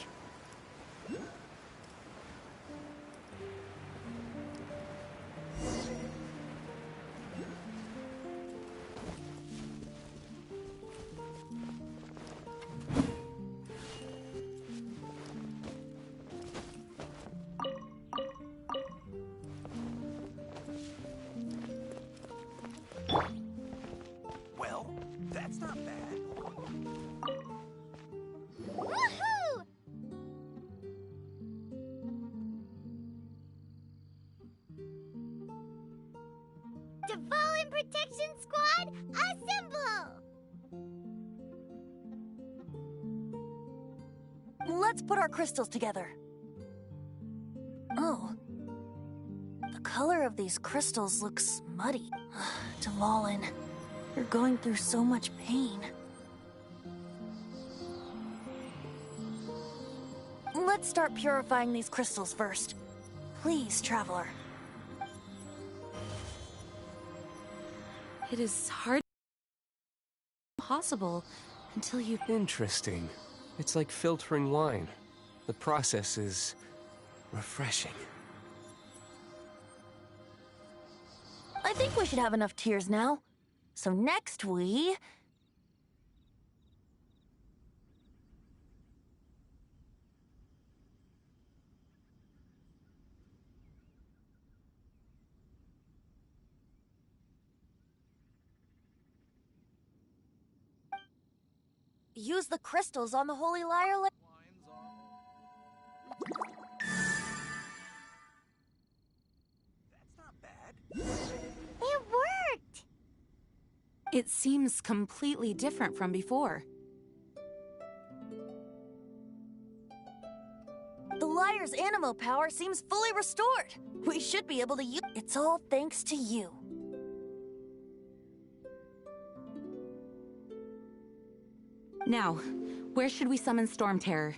Well, that's not bad. Woohoo! Fallen Protection Squad, assemble! Let's put our crystals together. Oh. The color of these crystals looks muddy. Devalin, you're going through so much pain. Let's start purifying these crystals first. Please, Traveler. It is hard possible until you... Interesting. It's like filtering wine. The process is refreshing. I think we should have enough tears now. So next we... use the crystals on the Holy Lyre. That's not bad. It worked! It seems completely different from before. The Lyre's animo power seems fully restored. We should be able to use... It's all thanks to you. Now, where should we summon Storm Terror?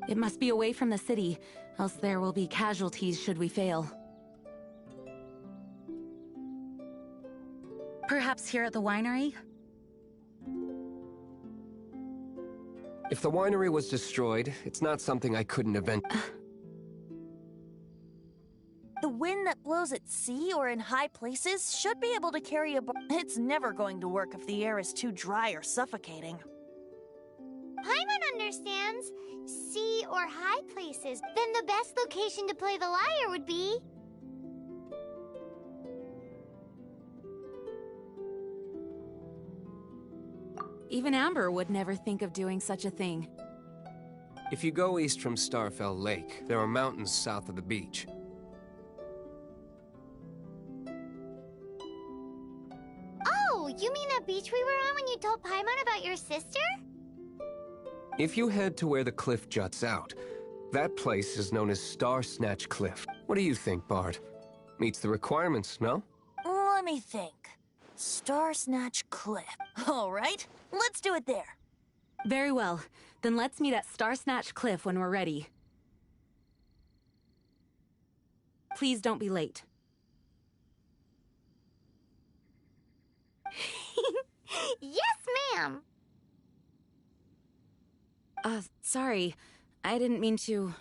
It must be away from the city, else there will be casualties should we fail. Perhaps here at the winery? If the winery was destroyed, it's not something I couldn't event. The wind that blows at sea or in high places should be able to carry a... It's never going to work if the air is too dry or suffocating. Paimon understands. Sea or high places. Then the best location to play the lyre would be... Even Amber would never think of doing such a thing. If you go east from Starfell Lake, there are mountains south of the beach. Oh, you mean that beach we were on when you told Paimon about your sister? If you head to where the cliff juts out, that place is known as Star Snatch Cliff. What do you think, Bard? Meets the requirements, no? Let me think. Star Snatch Cliff. All right, let's do it there. Very well. Then let's meet at Star Snatch Cliff when we're ready. Please don't be late. Yes, ma'am! Sorry. I didn't mean to...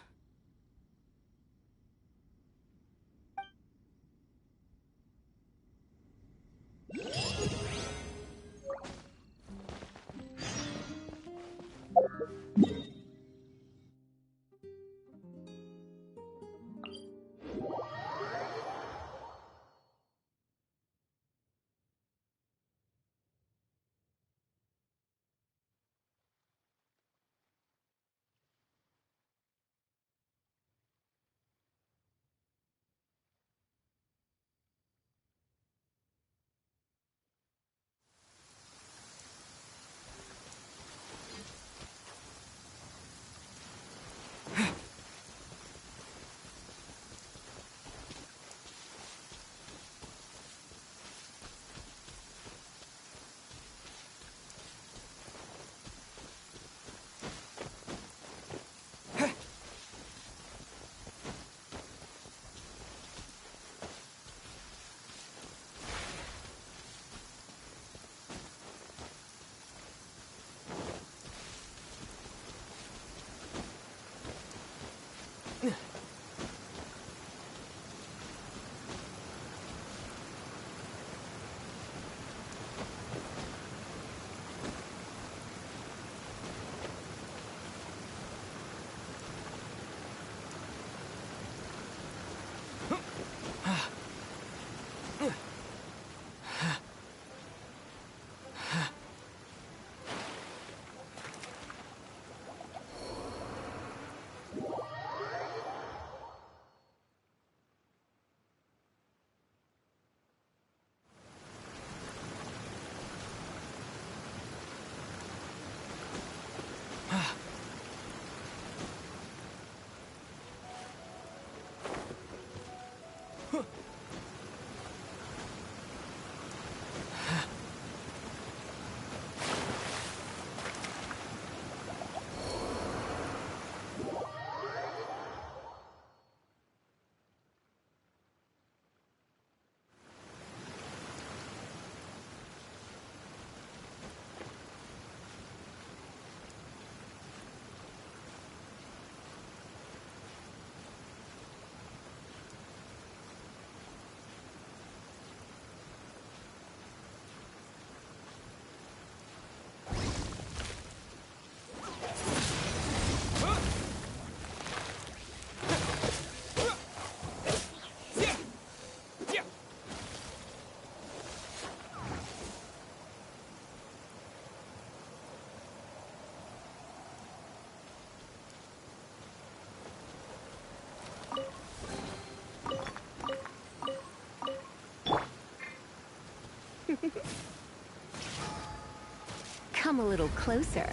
Come a little closer.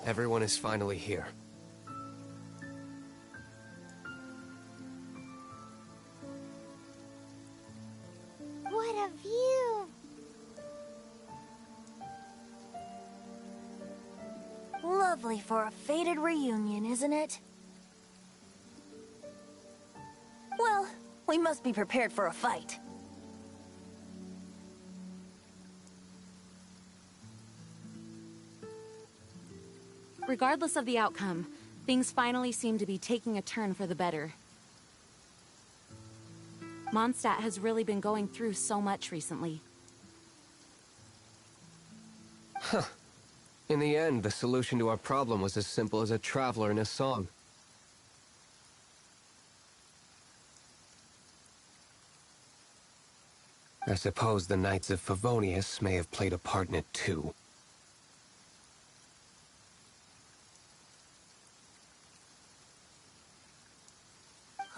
Everyone is finally here. What a view! Lovely for a fated reunion, isn't it? Well, we must be prepared for a fight. Regardless of the outcome, things finally seem to be taking a turn for the better. Mondstadt has really been going through so much recently. Huh. In the end, the solution to our problem was as simple as a traveler in a song. I suppose the Knights of Favonius may have played a part in it too.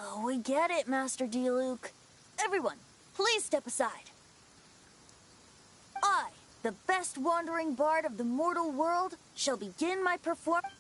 Oh, we get it, Master Diluc. Everyone, please step aside. I, the best wandering bard of the mortal world, shall begin my performance.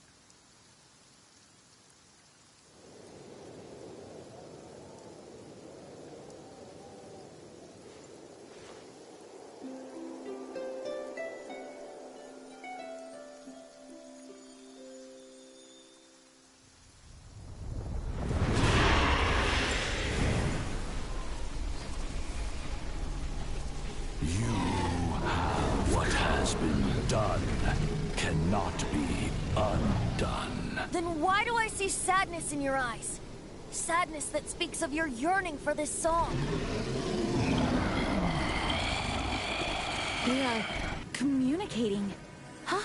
What has been done cannot be undone. Then why do I see sadness in your eyes? Sadness that speaks of your yearning for this song. We are communicating. Huh?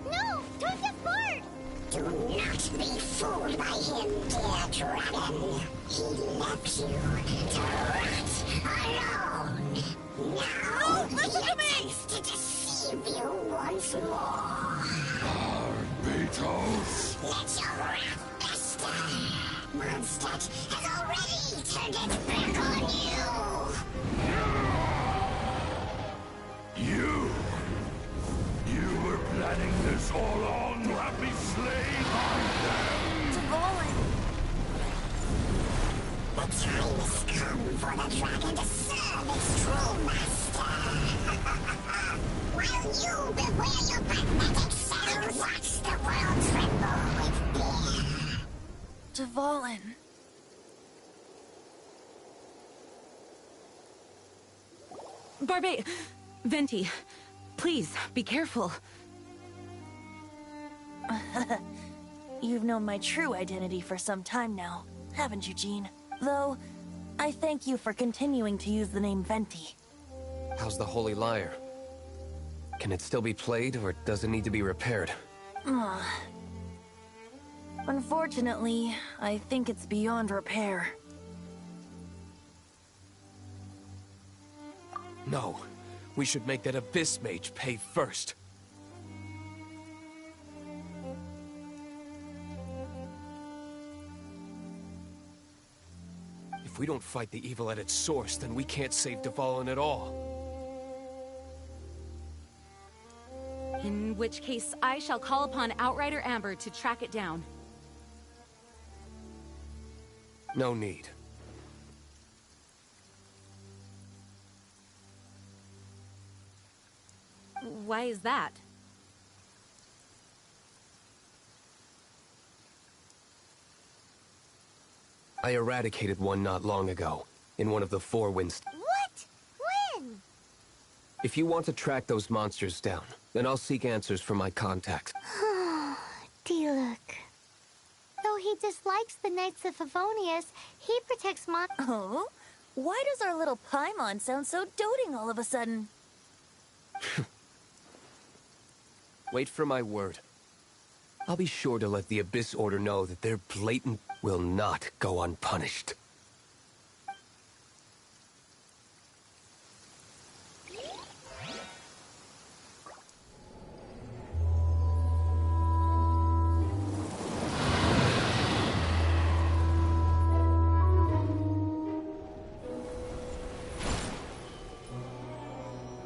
No! Don't get bored! Do not be fooled by him, dear dragon. He left you to rot alone. Now listen to me! to deceive you once more. Beatles! Let your wrath fester. Mondstadt has already turned its back on you. You were planning this all along to have me slain by them. Tavalin! The time has come for the dragon to serve its true master. While you beware your pathetic self, watch the world tremble with fear. Tavalin. Venti, please, be careful. You've known my true identity for some time now, haven't you, Jean? Though, I thank you for continuing to use the name Venti. How's the Holy Lyre? Can it still be played, or does it need to be repaired? Unfortunately, I think it's beyond repair. No, we should make that Abyss Mage pay first. If we don't fight the evil at its source, then we can't save Tavalin at all. In which case, I shall call upon Outrider Amber to track it down. No need. Why is that? I eradicated one not long ago, in one of the Four Winds. What? When? If you want to track those monsters down, then I'll seek answers from my contacts. Diluc. Though he dislikes the Knights of Favonius, he protects Oh? Why does our little Paimon sound so doting all of a sudden? Wait for my word. I'll be sure to let the Abyss Order know that their blatant will not go unpunished.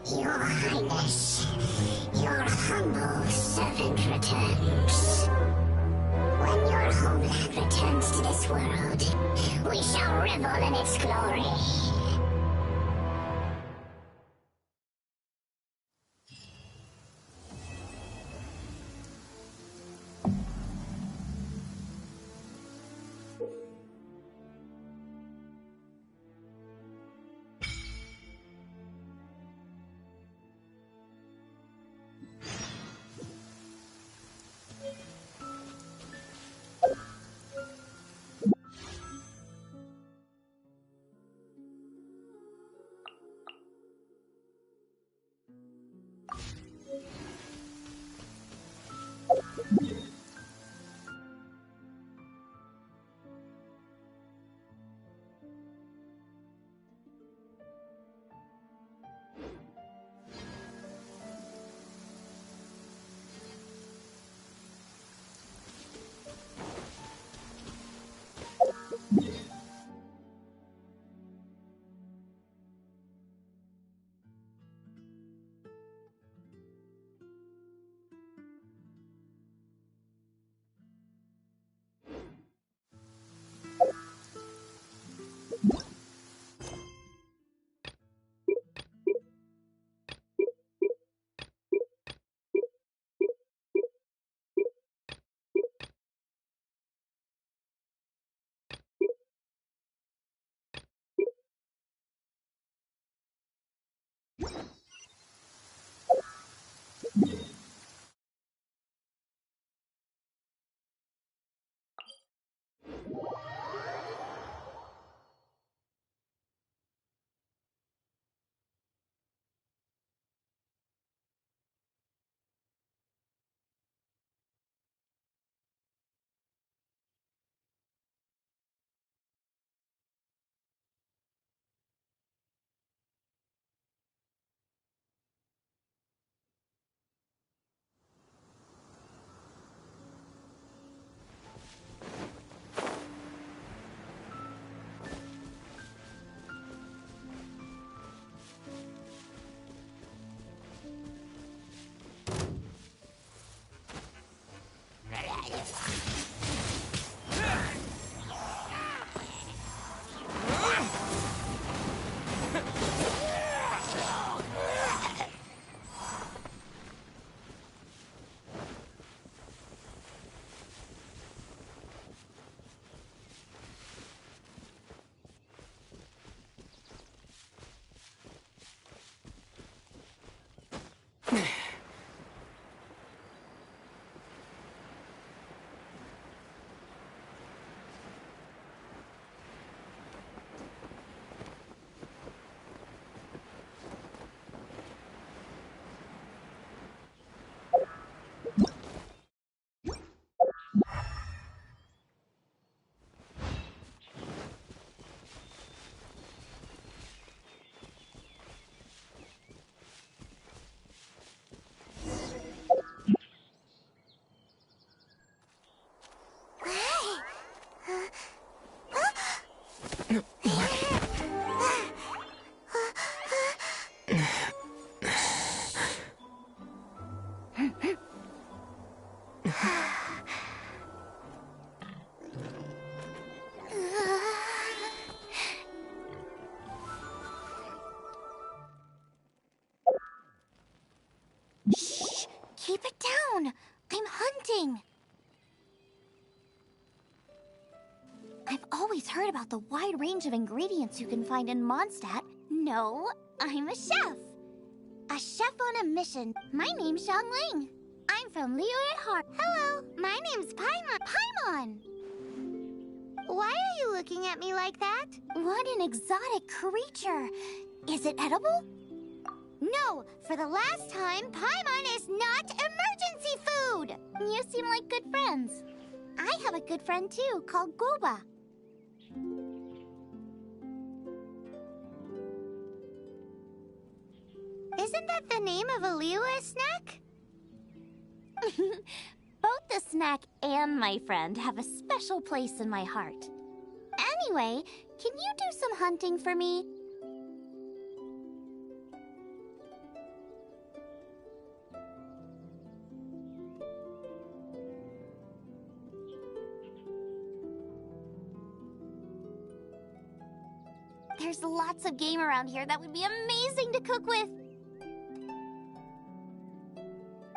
Your Highness, Your humble servant returns. When your homeland returns to this world, we shall revel in its glory. Shh! Keep it down! I'm hunting! I've always heard about the wide range of ingredients you can find in Mondstadt. No, I'm a chef. A chef on a mission. My name's Xiangling. I'm from Liyue Heart. Hello, my name's Paimon. Paimon! Why are you looking at me like that? What an exotic creature. Is it edible? No, for the last time, Paimon is not emergency food! You seem like good friends. I have a good friend too, called Goba. Isn't that the name of a Liyue snack? Both the snack and my friend have a special place in my heart. Anyway, can you do some hunting for me? There's lots of game around here that would be amazing to cook with.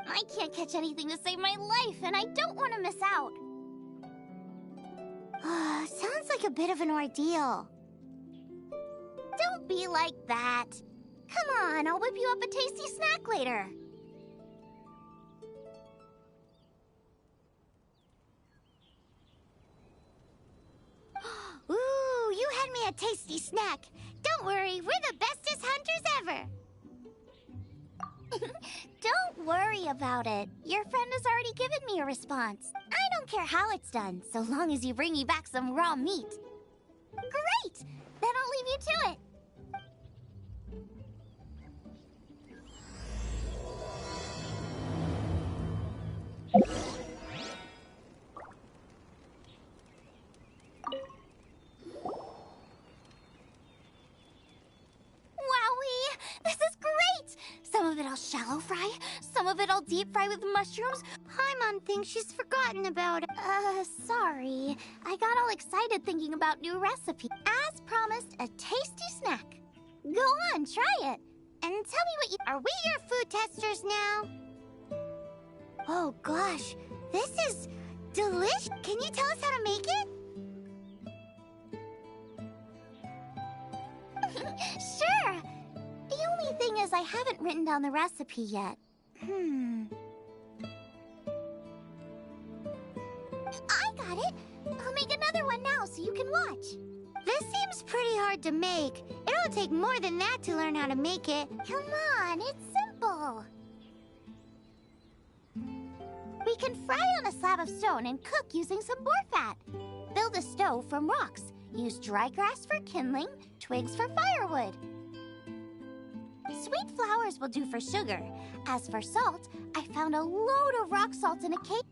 I can't catch anything to save my life, and I don't want to miss out. Sounds like a bit of an ordeal. Don't be like that. Come on, I'll whip you up a tasty snack later. Ooh, you had me a tasty snack. Don't worry, we're the bestest hunters ever. Don't worry about it. Your friend has already given me a response. I don't care how it's done, so long as you bring me back some raw meat. Great! Then I'll leave you to it. Wowee! This is great! Some of it I'll shallow fry, some of it I'll deep fry with mushrooms. Paimon thinks she's forgotten about it. Sorry. I got all excited thinking about new recipe. As promised, a tasty snack. Go on, try it. And tell me what you... Are we your food testers now? Oh gosh, this is delicious. Can you tell us how to make it? Sure. The only thing is I haven't written down the recipe yet. I got it. I'll make another one now so you can watch. This seems pretty hard to make. It'll take more than that to learn how to make it. Come on, it's simple. We can fry on a slab of stone and cook using some boar fat. Build a stove from rocks. Use dry grass for kindling, twigs for firewood. Sweet flowers will do for sugar. As for salt, I found a load of rock salt in a cake.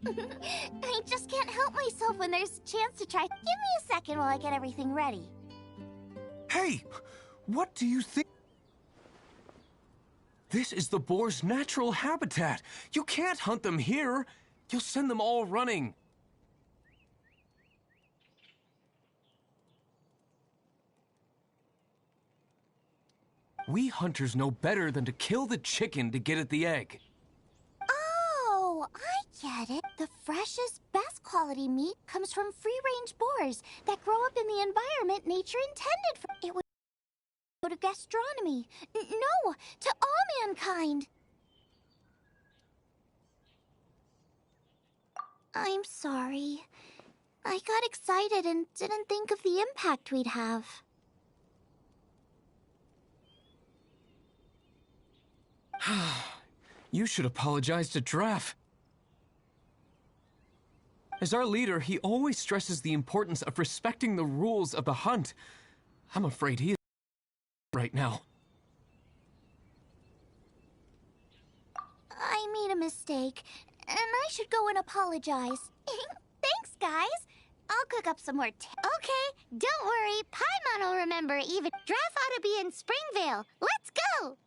I just can't help myself when there's a chance to try. Give me a second while I get everything ready. Hey, what do you think? This is the boar's natural habitat. You can't hunt them here. You'll send them all running. We hunters know better than to kill the chicken to get at the egg. Oh, I get it. The freshest, best quality meat comes from free-range boars that grow up in the environment nature intended for. It would go to gastronomy. No, to all mankind. I'm sorry. I got excited and didn't think of the impact we'd have. You should apologize to Draff. As our leader, he always stresses the importance of respecting the rules of the hunt. I'm afraid he is right now. I made a mistake, and I should go and apologize. Thanks, guys. I'll cook up some more Okay, don't worry. Paimon will remember even. Draff ought to be in Springvale. Let's go!